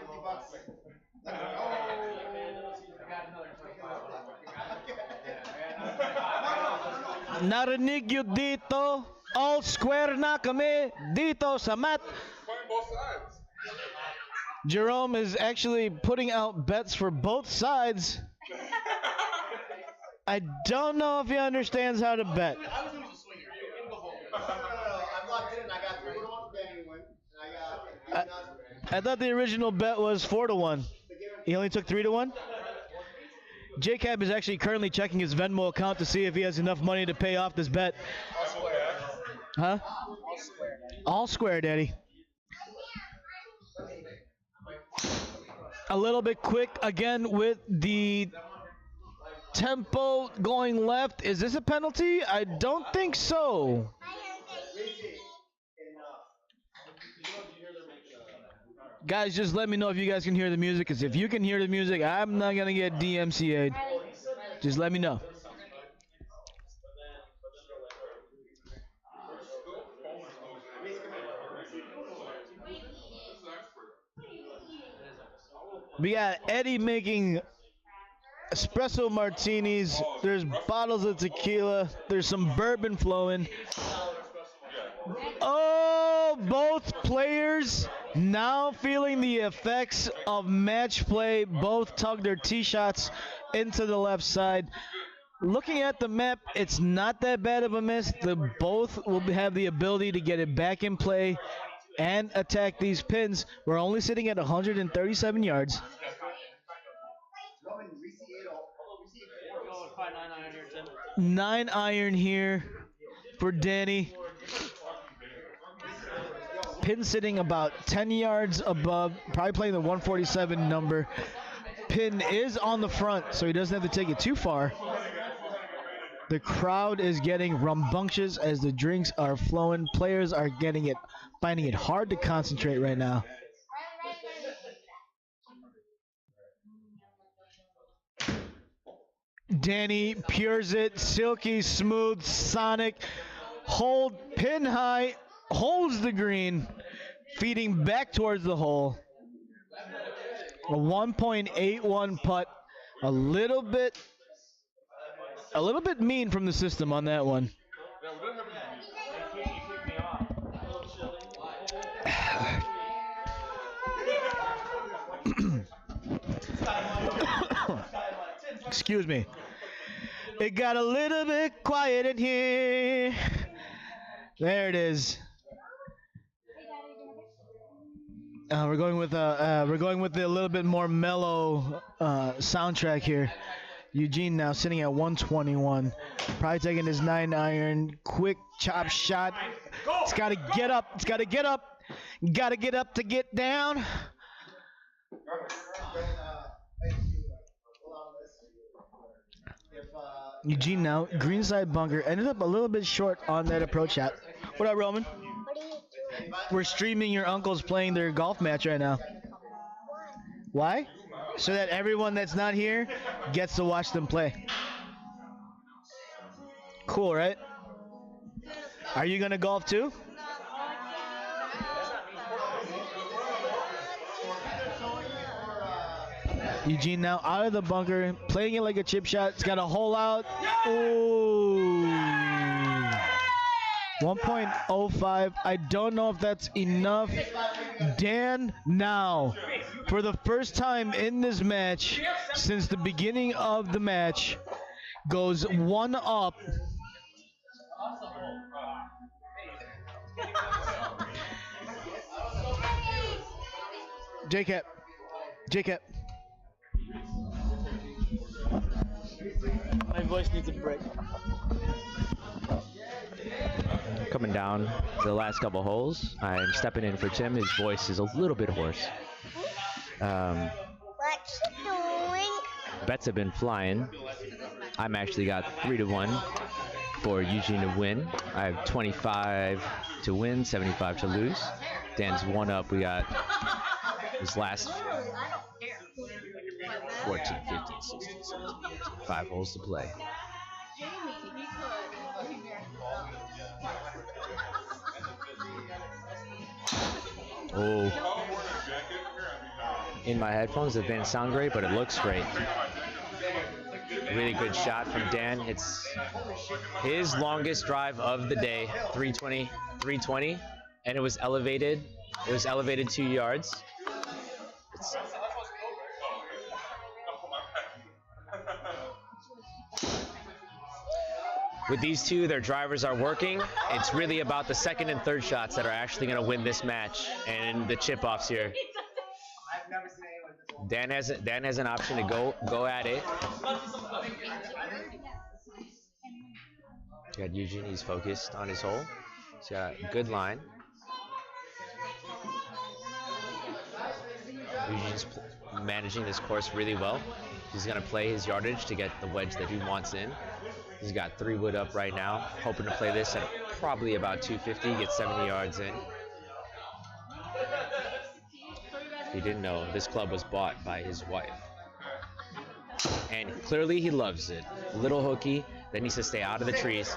Narinig yun dito. All square na kami dito sa mat. Jerome is actually putting out bets for both sides. I don't know if he understands how to bet. I'm locked in. I got 3 to 1 for Danny win. I thought the original bet was 4 to 1. He only took 3 to 1? Jacob is actually currently checking his Venmo account to see if he has enough money to pay off this bet. Huh? All square, Daddy. A little bit quick again with the tempo going left. Is this a penalty? I don't think so. Guys, just let me know if you guys can hear the music, because if you can hear the music, I'm not going to get DMCA'd. Just let me know. We got Eddie making espresso martinis. There's bottles of tequila. There's some bourbon flowing. Oh, both players now feeling the effects of match play. Both tug their tee shots into the left side. Looking at the map, it's not that bad of a miss. Both will have the ability to get it back in play and attack these pins. We're only sitting at 137 yards. 9 iron here for Danny. Pin sitting about 10 yards above, probably playing the 147 number. Pin is on the front, so he doesn't have to take it too far. The crowd is getting rambunctious as the drinks are flowing. Players are finding it hard to concentrate right now. Danny pures it, silky smooth, sonic, hold pin high, holds the green, feeding back towards the hole. A 1.81 putt, a little bit mean from the system on that one. Excuse me. It got a little bit quiet in here. There it is. We're going with a little bit more mellow soundtrack here. Eugene now sitting at 121. Probably taking his 9 iron. Quick chop shot. It's got to get up. It's got to get up. Got to get up to get down. Eugene now, green side bunker, ended up a little bit short on that approach shot. What up, Roman? What are you doing? We're streaming your uncles playing their golf match right now. Why? So that everyone that's not here gets to watch them play. Cool, right? Are you gonna golf too? Eugene now out of the bunker, playing it like a chip shot. It's got a hole out. Ooh. 1.05. I don't know if that's enough. Dan now, for the first time in this match since the beginning of the match, goes one up. J-Cap. J-Cap. My voice needs a break. Coming down the last couple holes, I'm stepping in for Tim. His voice is a little bit hoarse. What you doing? Bets have been flying. I'm actually got 3-1 for Eugene to win. I have 25 to win, 75 to lose. Dan's one up. We got his last 14, 15, 16, 17, 18, 5 holes to play. Oh. In my headphones, it didn't sound great, but it looks great. Really good shot from Dan. It's his longest drive of the day, 320, and it was elevated. It was elevated 2 yards. With these two, their drivers are working. It's really about the second and third shots that are actually going to win this match and the chip-offs here. Dan has an option to go at it. Got Eugene. He's focused on his hole. He's got a good line. Eugene's managing this course really well. He's going to play his yardage to get the wedge that he wants in. He's got 3 wood up right now, hoping to play this at probably about 250, get 70 yards in. If you didn't know, this club was bought by his wife. And clearly he loves it. A little hooky, that needs to stay out of the trees.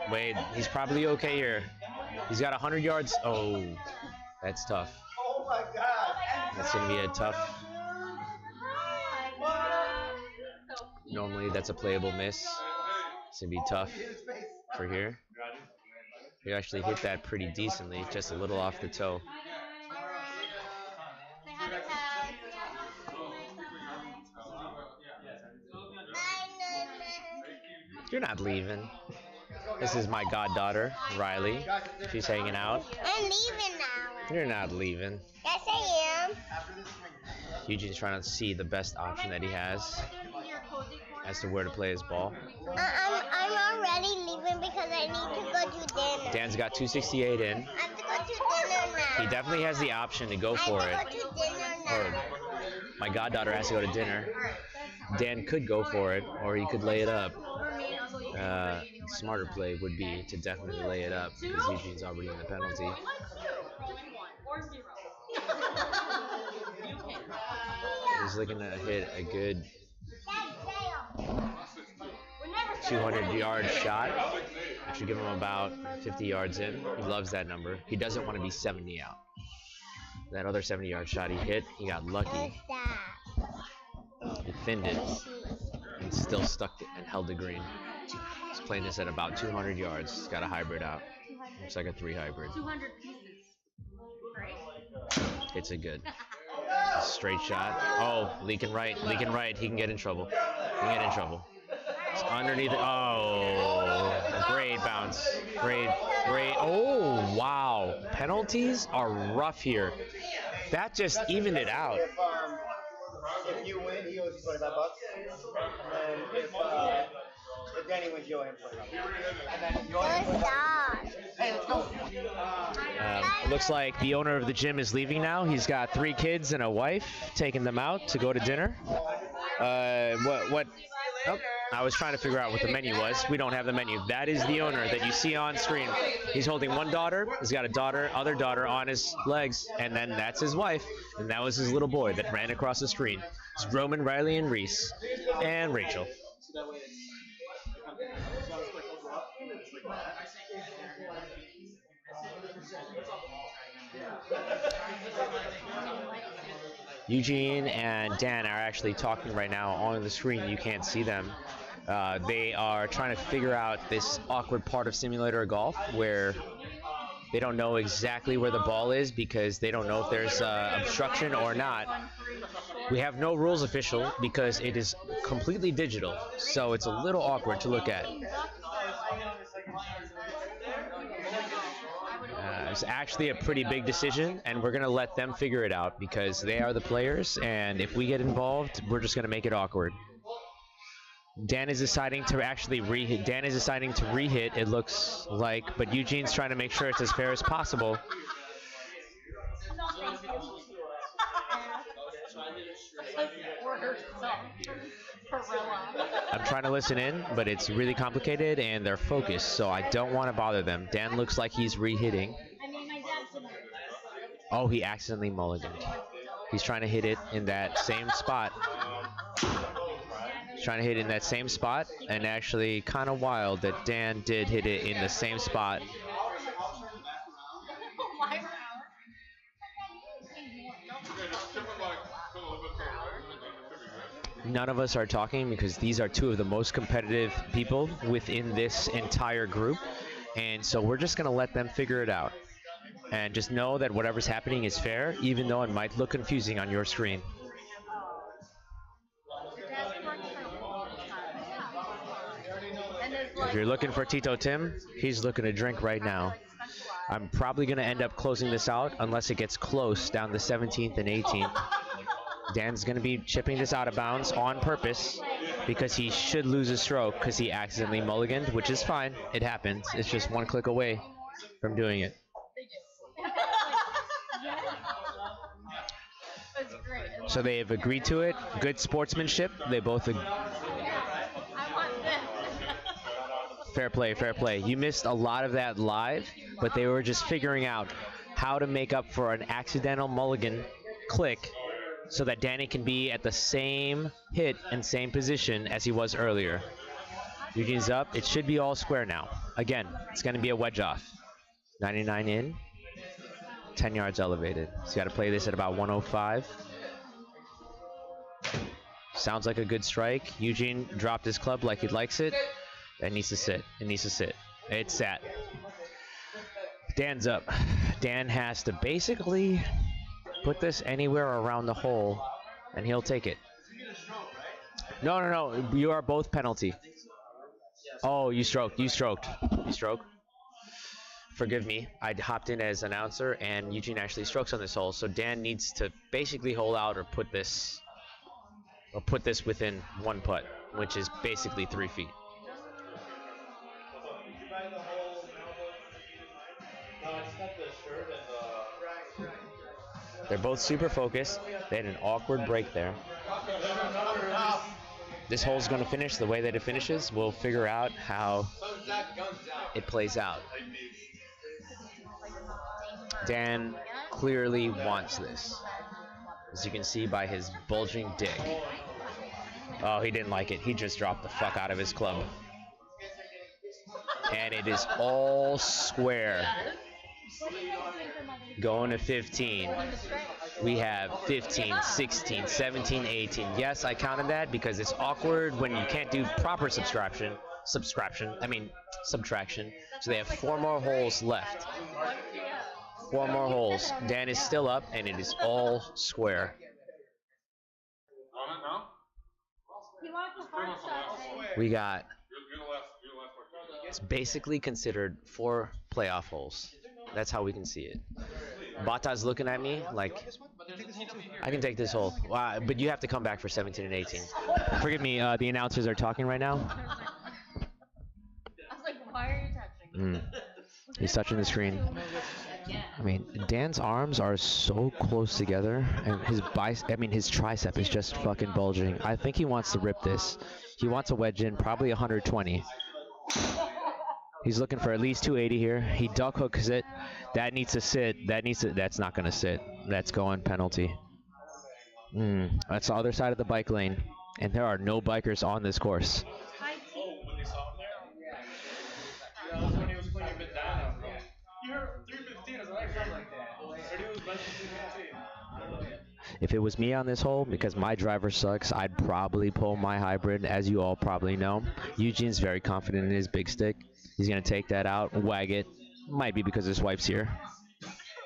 Wait, he's probably okay here. He's got 100 yards. Oh, that's tough. Oh my God. That's going to be a tough. Normally that's a playable miss. It's going to be tough for here. He actually hit that pretty decently, just a little off the toe. You're not leaving. This is my goddaughter, Riley. She's hanging out. I'm leaving now. You're not leaving. Yes, I am. Eugene's trying to see the best option that he has as to where to play his ball. I'm already leaving because I need to go to dinner. Dan's got 268 in. I have to go to dinner now. He definitely has the option to go for it. I have to go to dinner now. Or my goddaughter has to go to dinner. Dan could go for it, or he could lay it up. Smarter play would be to definitely lay it up because Eugene's already in the penalty. He's looking to hit a good 200-yard shot. That should give him about 50 yards in. He loves that number. He doesn't want to be 70 out. That other 70-yard shot he hit, he got lucky. He thinned it and still stuck it and held the green. He's playing this at about 200 yards. He's got a hybrid out. Looks like a 3 hybrid. 200 pieces. Hits it good. Straight shot. Oh, leaking right. He can get in trouble. It's underneath it. Oh, great bounce. Great. Oh, wow. Penalties are rough here. That just evened it out. If you win, he owes you $25. And then if Danny wins, you owe him $25. And then you owe him $25. Hey, let's go. It looks like the owner of the gym is leaving now. He's got 3 kids and a wife, taking them out to go to dinner. What? Oh, I was trying to figure out what the menu was. We don't have the menu. That is the owner that you see on screen. He's holding one daughter. He's got a other daughter on his legs, and then that's his wife, and that was his little boy that ran across the screen. It's Roman, Riley, and Reese, and Rachel. Eugene and Dan are actually talking right now on the screen. You can't see them. They are trying to figure out this awkward part of simulator golf where they don't know exactly where the ball is because they don't know if there's obstruction or not. We have no rules official because it is completely digital, so it's a little awkward to look at. It's actually a pretty big decision, and we're going to let them figure it out because they are the players, and if we get involved, we're just going to make it awkward. Dan is deciding to actually re-hit. Dan is deciding to re-hit, it looks like, but Eugene's trying to make sure it's as fair as possible. I'm trying to listen in, but it's really complicated, and they're focused, so I don't want to bother them. Dan looks like he's re-hitting. Oh, he accidentally mulliganed. He's trying to hit it in that same spot. He's trying to hit it in that same spot, and actually kind of wild that Dan did hit it in the same spot. None of us are talking because these are 2 of the most competitive people within this entire group, and so we're just going to let them figure it out. And just know that whatever's happening is fair, even though it might look confusing on your screen. If you're looking for Tito Tim, he's looking to drink right now. I'm probably going to end up closing this out unless it gets close down the 17th and 18th. Dan's going to be chipping this out of bounds on purpose because he should lose a stroke because he accidentally mulliganed, which is fine. It happens. It's just 1 click away from doing it. So they have agreed to it. Good sportsmanship. They both fair play, fair play. You missed a lot of that live, but they were just figuring out how to make up for an accidental mulligan click so that Danny can be at the same hit and same position as he was earlier. Eugene's up. It should be all square now. Again, it's going to be a wedge off. 99 in, 10 yards elevated. He's got to play this at about 105. Sounds like a good strike. Eugene dropped his club like he likes it. It needs to sit. It needs to sit. It's sat. Dan's up. Dan has to basically put this anywhere around the hole, and he'll take it. No, no, no. You are both penalty. Oh, you stroked. You stroked. You stroked. Forgive me. I hopped in as announcer, and Eugene actually strokes on this hole. So Dan needs to basically hole out or put this within 1 putt, which is basically 3 feet. They're both super focused. They had an awkward break there. This hole's going to finish the way that it finishes. We'll figure out how it plays out. Dan clearly wants this, as you can see by his bulging dick. Oh, he didn't like it. He just dropped the fuck out of his club. And it is all square. Going to 15. We have 15, 16, 17, 18. Yes, I counted that because it's awkward when you can't do proper subtraction. So they have 4 more holes left. 4 more holes. Dan is still up, and it is all square. We got... It's basically considered 4 playoff holes. That's how we can see it. Bata's looking at me like, I can take this hole. Wow, but you have to come back for 17 and 18. Forgive me, the announcers are talking right now. I was like, why are you touching? He's touching the screen. I mean, Dan's arms are so close together, and his his tricep is just fucking bulging. I think he wants to rip this. He wants a wedge in, probably 120. He's looking for at least 280 here. He duck hooks it. That needs to sit. That's not gonna sit. That's going penalty. That's the other side of the bike lane, and there are no bikers on this course. If it was me on this hole, because my driver sucks, I'd probably pull my hybrid, as you all probably know. Eugene's very confident in his big stick. He's going to take that out, wag it. Might be because his wife's here.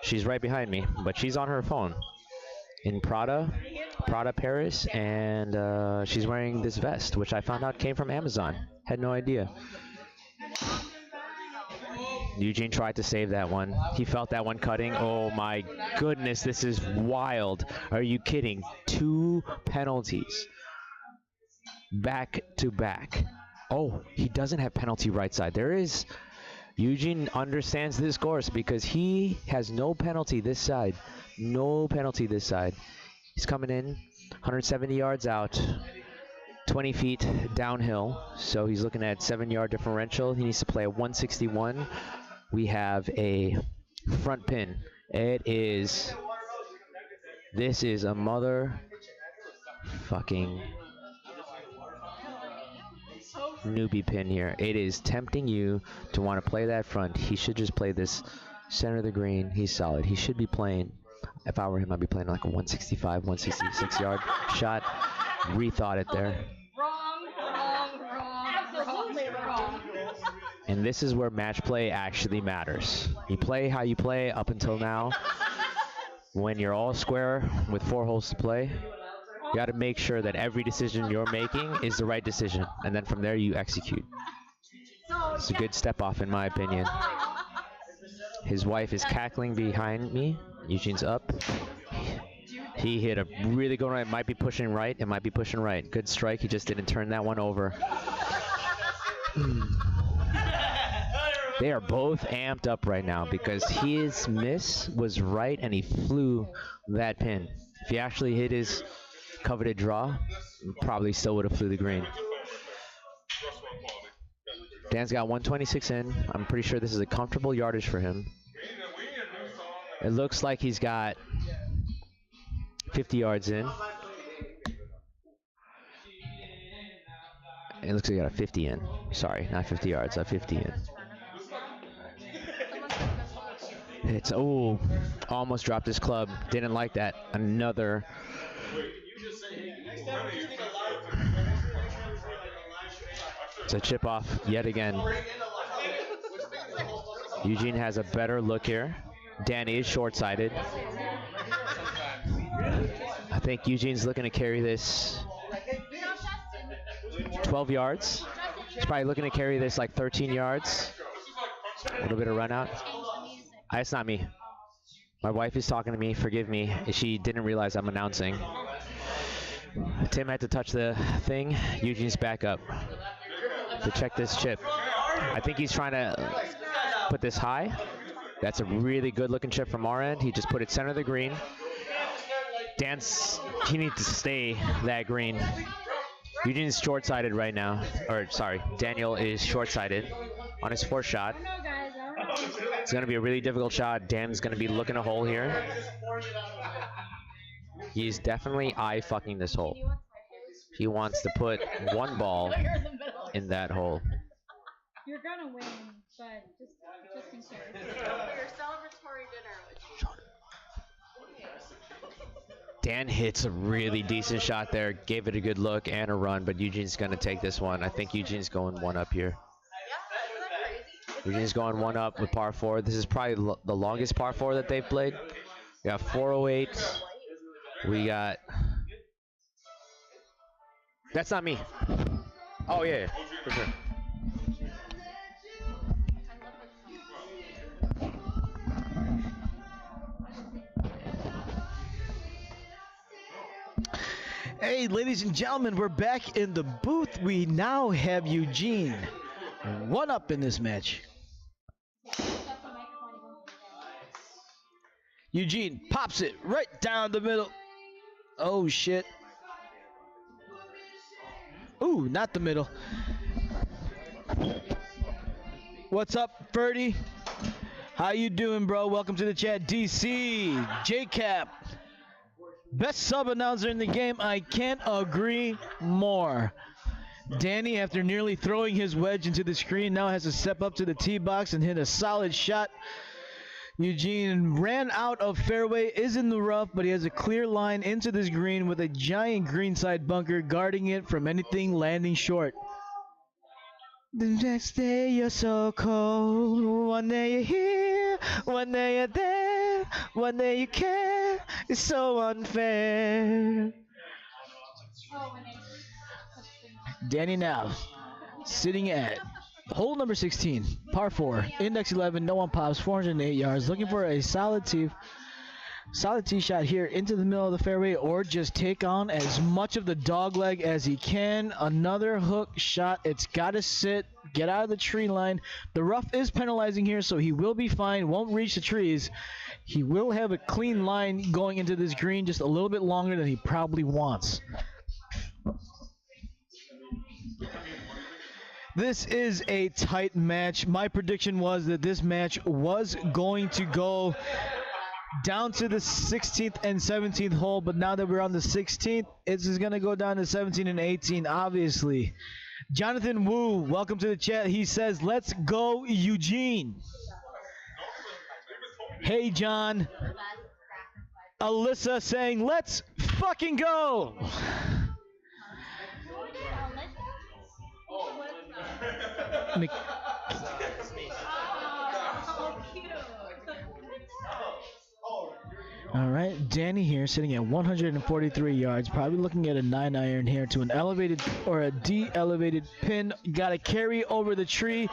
She's right behind me, but she's on her phone. In Prada Paris, and she's wearing this vest, which I found out came from Amazon. Had no idea. Eugene tried to save that one. He felt that one cutting. Oh my goodness, this is wild. Are you kidding? 2 penalties. Back to back. Oh, he doesn't have penalty right side. There is. Eugene understands this course because he has no penalty this side. No penalty this side. He's coming in 170 yards out. 20 feet downhill, so he's looking at 7-yard differential. He needs to play a 161. We have a front pin. This is a mother fucking newbie pin here. It is tempting you to want to play that front. He should just play this center of the green. He's solid. He should be playing, if I were him, I'd be playing like a 165, 166 yard shot. Rethought it there. Absolutely wrong. And this is where match play actually matters. You play how you play up until now. When you're all square with 4 holes to play, you got to make sure that every decision you're making is the right decision. And then from there, you execute. It's a good step off, in my opinion. His wife is cackling behind me. Eugene's up. He hit a really good right. Might be pushing right. It might be pushing right. Good strike. He just didn't turn that one over. They are both amped up right now because his miss was right and he flew that pin. If he actually hit his coveted draw, probably still would have flew the green. Dan's got 126 in. I'm pretty sure this is a comfortable yardage for him. It looks like he's got 50 yards in. It looks like he got a 50 in. Sorry, not 50 yards, 50 in. It's, oh, almost dropped his club. Didn't like that. Another. It's a chip off yet again. Eugene has a better look here. Dan is short-sighted. I think Eugene's looking to carry this 12 yards. He's probably looking to carry this like 13 yards. A little bit of run out. It's not me. My wife is talking to me. Forgive me. She didn't realize I'm announcing. Tim had to touch the thing. Eugene's back up to check this chip. I think he's trying to put this high. That's a really good looking chip from our end. He just put it center of the green. He needs to stay that green. Eugene's short-sighted right now. Or, sorry, Daniel is short-sighted on his 4th shot. It's going to be a really difficult shot. Dan's going to be looking a hole here. He's definitely eye-fucking this hole. He wants to put one ball in that hole. You're gonna win, but just in case. For your celebratory dinner. Dan hits a really decent shot there. Gave it a good look and a run, but Eugene's going to take this one. I think Eugene's going 1 up here. Eugene's going 1 up with par 4. This is probably the longest par 4 that they've played. We got 408. We got... That's not me. Oh, yeah, for sure. Hey, ladies and gentlemen, we're back in the booth. We now have Eugene 1 up in this match. Eugene pops it right down the middle. Oh shit. Ooh, not the middle. What's up, Ferdy? How you doing, bro? Welcome to the chat. DC, JCap, best sub announcer in the game. I can't agree more. Danny, after nearly throwing his wedge into the screen, now has to step up to the tee box and hit a solid shot. Eugene ran out of fairway, is in the rough, but he has a clear line into this green with a giant greenside bunker guarding it from anything landing short. The next day you're so cold, one day you're here, one day you're there, one day you care, it's so unfair. Danny now, sitting at hole number 16, par 4, index 11, no one pops, 408 yards, looking for a solid tee shot here into the middle of the fairway, or just take on as much of the dog leg as he can. Another hook shot. It's got to sit, get out of the tree line. The rough is penalizing here, so he will be fine, won't reach the trees. He will have a clean line going into this green, just a little bit longer than he probably wants. This is a tight match. My prediction was that this match was going to go down to the 16th and 17th hole, but now that we're on the 16th, it's just going to go down to 17 and 18, obviously. Jonathan Wu, welcome to the chat. He says, let's go, Eugene. Hey, John. Alyssa saying, let's fucking go. All right, Danny here sitting at 143 yards, probably looking at a 9-iron here to an elevated or a de-elevated pin. Got to carry over the tree,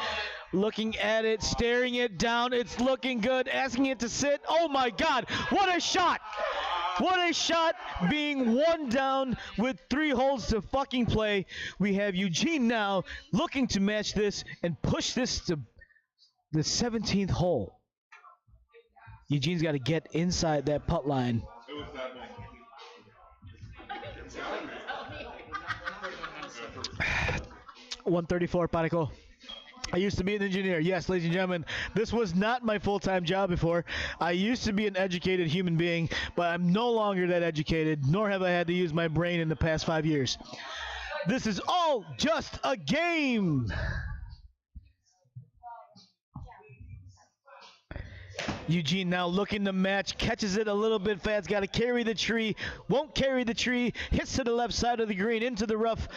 looking at it, staring it down. It's looking good, asking it to sit. Oh my God, what a shot! What a shot, being one down with 3 holes to fucking play. We have Eugene now looking to match this and push this to the 17th hole. Eugene's got to get inside that putt line. 134, Panico. I used to be an engineer. Yes, ladies and gentlemen, this was not my full-time job before. I used to be an educated human being, but I'm no longer that educated, nor have I had to use my brain in the past 5 years. This is all just a game. Eugene now looking to match, catches it a little bit fast, got to carry the tree, won't carry the tree, hits to the left side of the green, into the rough.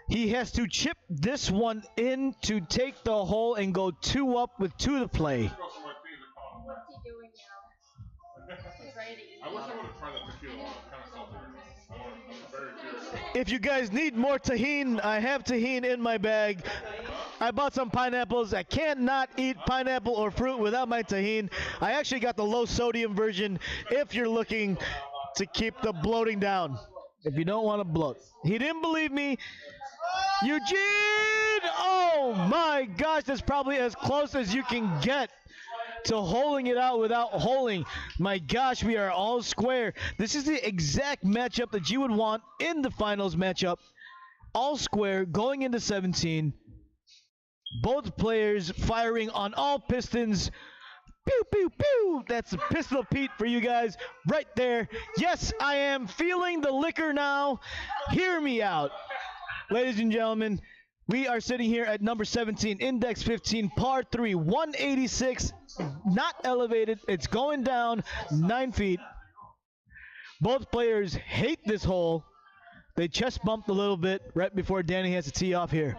He has to chip this one in to take the hole and go 2 up with 2 to play. What's he doing now? He's ready. I wish I would have tried that tequila. Kind of salty. I'm very curious. If you guys need more tahini, I have tahini in my bag. I bought some pineapples. I can't not eat pineapple or fruit without my tahini. I actually got the low sodium version if you're looking to keep the bloating down. If you don't want to bloat. He didn't believe me. Eugene! Oh my gosh, that's probably as close as you can get to holing it out without holing. My gosh, we are all square. This is the exact matchup that you would want in the finals matchup. All square going into 17. Both players firing on all pistons. Pew, pew, pew. That's a Pistol Pete for you guys right there. Yes, I am feeling the liquor now. Hear me out. Ladies and gentlemen, we are sitting here at number 17, index 15, par 3, 186, not elevated. It's going down 9 feet. Both players hate this hole. They chest bumped a little bit right before Danny has to tee off here.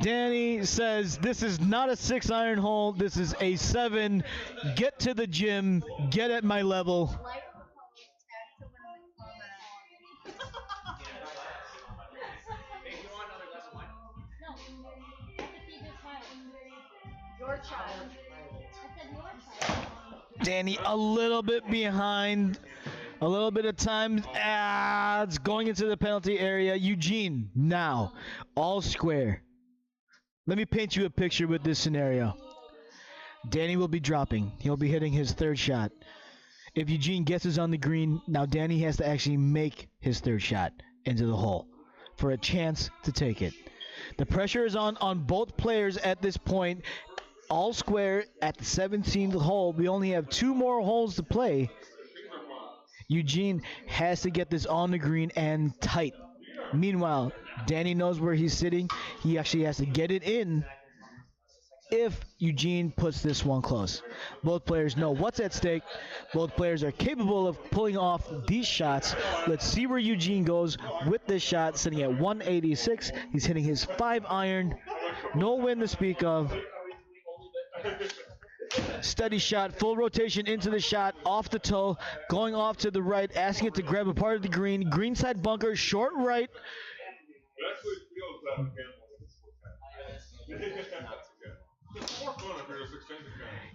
Danny says, this is not a 6-iron hole. This is a 7. Get to the gym. Get at my level. Danny a little bit behind. A little bit of time. It's going into the penalty area. Eugene now all square. Let me paint you a picture with this scenario. Danny will be dropping. He'll be hitting his third shot. If Eugene guesses on the green, now Danny has to actually make his third shot into the hole for a chance to take it. The pressure is on both players at this point. All square at the 17th hole. We only have 2 more holes to play. Eugene has to get this on the green and tight. Meanwhile, Danny knows where he's sitting. He actually has to get it in if Eugene puts this one close. Both players know what's at stake. Both players are capable of pulling off these shots. Let's see where Eugene goes with this shot, sitting at 186. He's hitting his 5-iron. No wind to speak of. Steady shot, full rotation into the shot, off the toe, going off to the right, asking it to grab a part of the green. Greenside bunker, short right.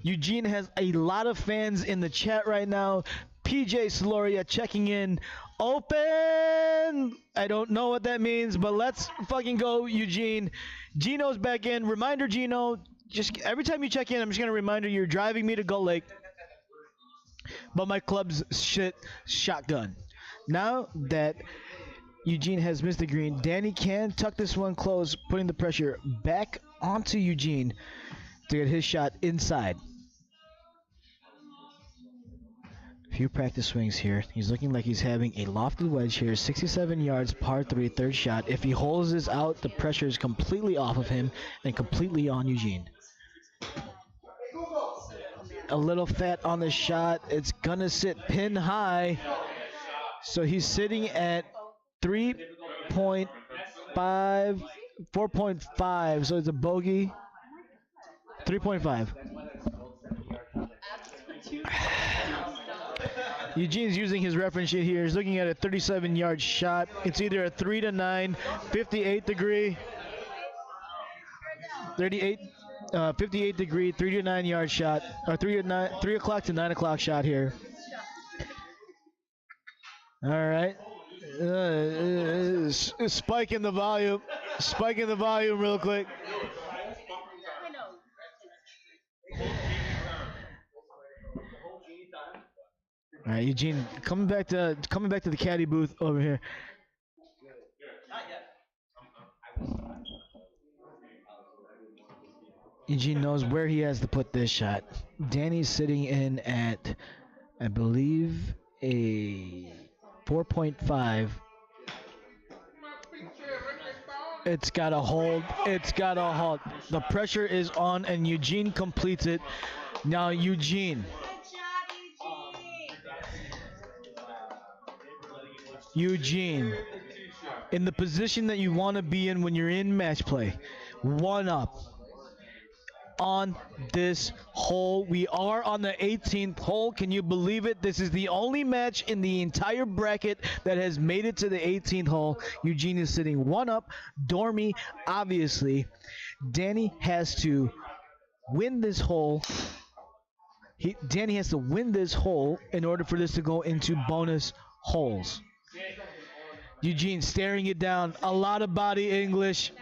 Eugene has a lot of fans in the chat right now. PJ Soloria checking in. Open! I don't know what that means, but let's fucking go, Eugene. Gino's back in. Reminder, Gino. Just every time you check in, I'm just going to remind you you're driving me to Gull Lake. But my club's shotgun. Now that Eugene has missed the green, Danny can tuck this one close, putting the pressure back onto Eugene to get his shot inside. A few practice swings here. He's looking like he's having a lofted wedge here. 67 yards, par 3, third shot. If he holds this out, the pressure is completely off of him and completely on Eugene. A little fat on the shot. It's gonna sit pin high. So he's sitting at 3.5, 4.5. So it's a bogey. 3.5. Eugene's using his reference sheet here. He's looking at a 37-yard shot. It's either a 3 to 9, 58 degree, 58 degree, 3 to 9 yard shot, or 3 o'clock to 9 o'clock shot here. All right. Spiking the volume. Spiking the volume real quick. All right, Eugene, coming back to the caddy booth over here. Eugene knows where he has to put this shot. Danny's sitting in at, I believe, a 4.5. It's got to hold. It's got to hold. The pressure is on, and Eugene completes it. Now, Eugene. Eugene, in the position that you want to be in when you're in match play, 1 up on this hole. We are on the 18th hole. Can you believe it? This is the only match in the entire bracket that has made it to the 18th hole. Eugene is sitting 1 up. Dormy, obviously. Danny has to win this hole. Danny has to win this hole in order for this to go into bonus holes. Eugene staring it down. A lot of body English.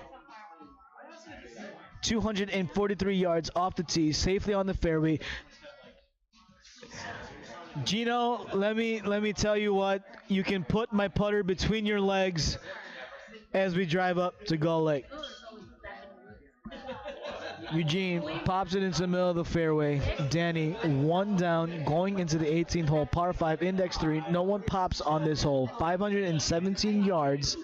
243 yards off the tee, safely on the fairway. Gino, let me tell you what. You can put my putter between your legs as we drive up to Gull Lake. Eugene pops it into the middle of the fairway. Danny, 1 down, going into the 18th hole, par 5, index 3. No one pops on this hole. 517 yards.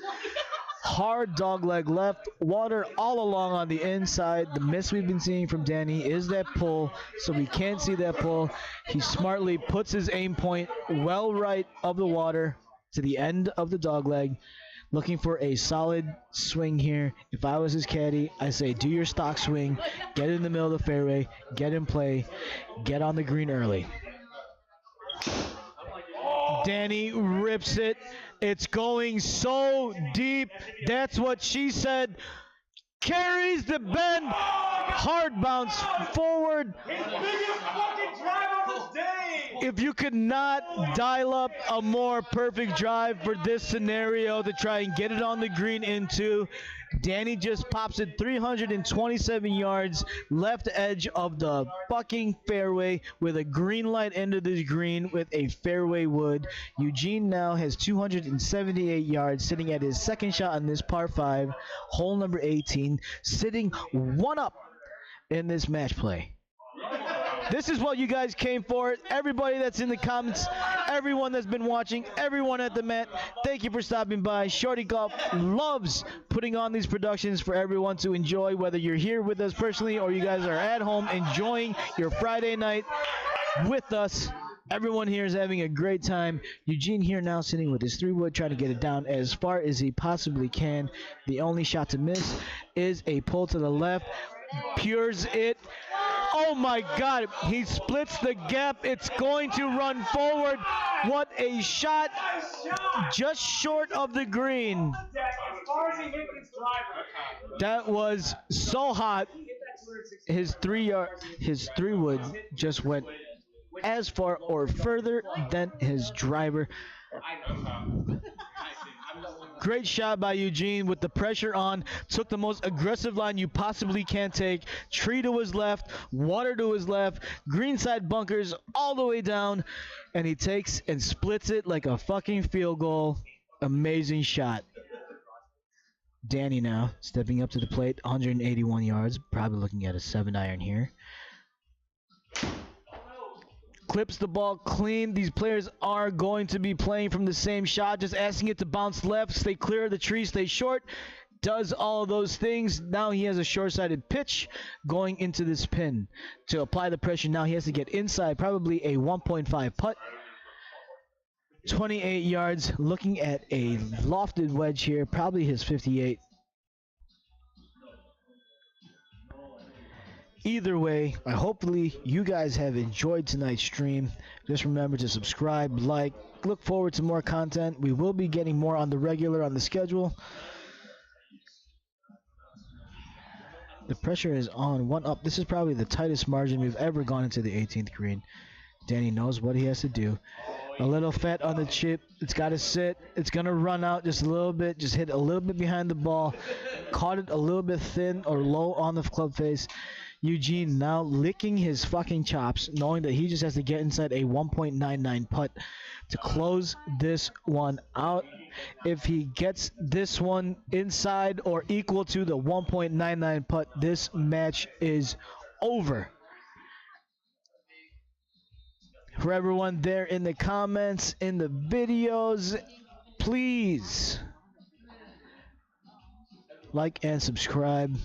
Hard dog leg left. Water all along on the inside. The miss we've been seeing from Danny is that pull, so we can't see that pull. He smartly puts his aim point well right of the water to the end of the dog leg. Looking for a solid swing here. If I was his caddy, I say do your stock swing, get in the middle of the fairway, get in play, get on the green early. Danny rips it. It's going so deep. That's what she said. Carries the bend. Hard bounce forward. If you could not dial up a more perfect drive for this scenario to try and get it on the green into, Danny just pops it 327 yards, left edge of the fucking fairway with a green light into this green with a fairway wood. Eugene now has 278 yards, sitting at his second shot on this par 5, hole number 18, sitting one up in this match play. This is what you guys came for. Everybody that's in the comments, everyone that's been watching, everyone at the mat, thank you for stopping by. Shorty Golf loves putting on these productions for everyone to enjoy, whether you're here with us personally or you guys are at home enjoying your Friday night with us. Everyone here is having a great time. Eugene here now sitting with his 3-wood, trying to get it down as far as he possibly can. The only shot to miss is a pull to the left. Pures it. Oh my God, he splits the gap. It's going to run forward. What a shot. Just short of the green. That was so hot. His 3-wood just went as far or further than his driver. Great shot by Eugene with the pressure on. Took the most aggressive line you possibly can take. Tree to his left, water to his left, greenside bunkers all the way down, and he takes and splits it like a fucking field goal. Amazing shot. Danny now stepping up to the plate, 181 yards, probably looking at a 7-iron here. Clips the ball clean. These players are going to be playing from the same shot, just asking it to bounce left, stay clear of the tree, stay short. Does all of those things. Now he has a short-sided pitch going into this pin. To apply the pressure, now he has to get inside, probably a 1.5 putt. 28 yards, looking at a lofted wedge here, probably his 58. Either way, hopefully you guys have enjoyed tonight's stream. Just remember to subscribe, like, look forward to more content. We will be getting more on the regular on the schedule. The pressure is on, one up. This is probably the tightest margin we've ever gone into the 18th green. Danny knows what he has to do. A little fat on the chip. It's got to sit. It's going to run out just a little bit. Just hit a little bit behind the ball. Caught it a little bit thin or low on the club face. Eugene now licking his fucking chops, knowing that he just has to get inside a 1.99 putt to close this one out. If he gets this one inside or equal to the 1.99 putt, this match is over. For everyone there in the comments, in the videos, please like and subscribe.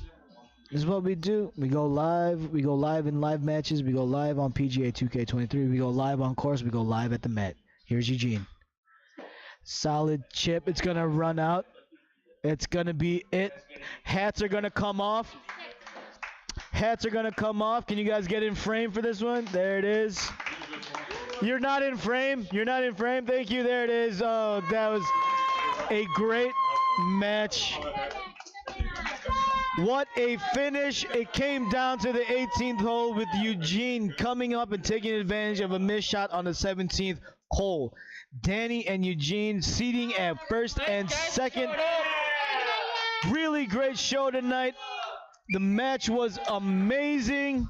This is what we do. We go live. We go live in live matches. We go live on PGA 2K23. We go live on course. We go live at the Met. Here's Eugene. Solid chip. It's going to run out. It's going to be it. Hats are going to come off. Hats are going to come off. Can you guys get in frame for this one? There it is. You're not in frame. You're not in frame. Thank you. There it is. Oh, that was a great match. What a finish. It came down to the 18th hole with Eugene coming up and taking advantage of a missed shot on the 17th hole. Danny and Eugene seating at first and second. Really great show tonight. The match was amazing.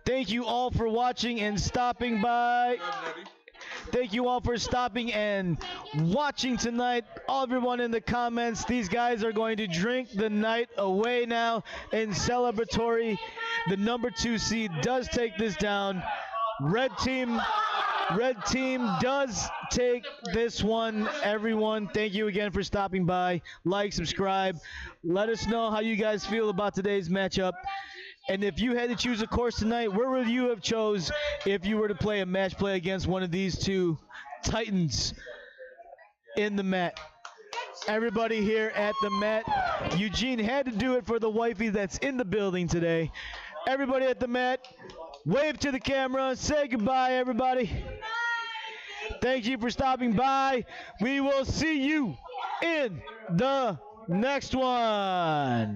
Thank you all for watching and stopping by. Thank you all for stopping and watching tonight. Everyone in the comments, these guys are going to drink the night away now in celebratory. The number 2 seed does take this down. Red team does take this one. Everyone, thank you again for stopping by. Like, subscribe. Let us know how you guys feel about today's matchup. And if you had to choose a course tonight, where would you have chose if you were to play a match play against one of these two titans in the mat? Everybody here at the mat. Eugene had to do it for the wifey that's in the building today. Everybody at the mat, wave to the camera. Say goodbye, everybody. Thank you for stopping by. We will see you in the next one.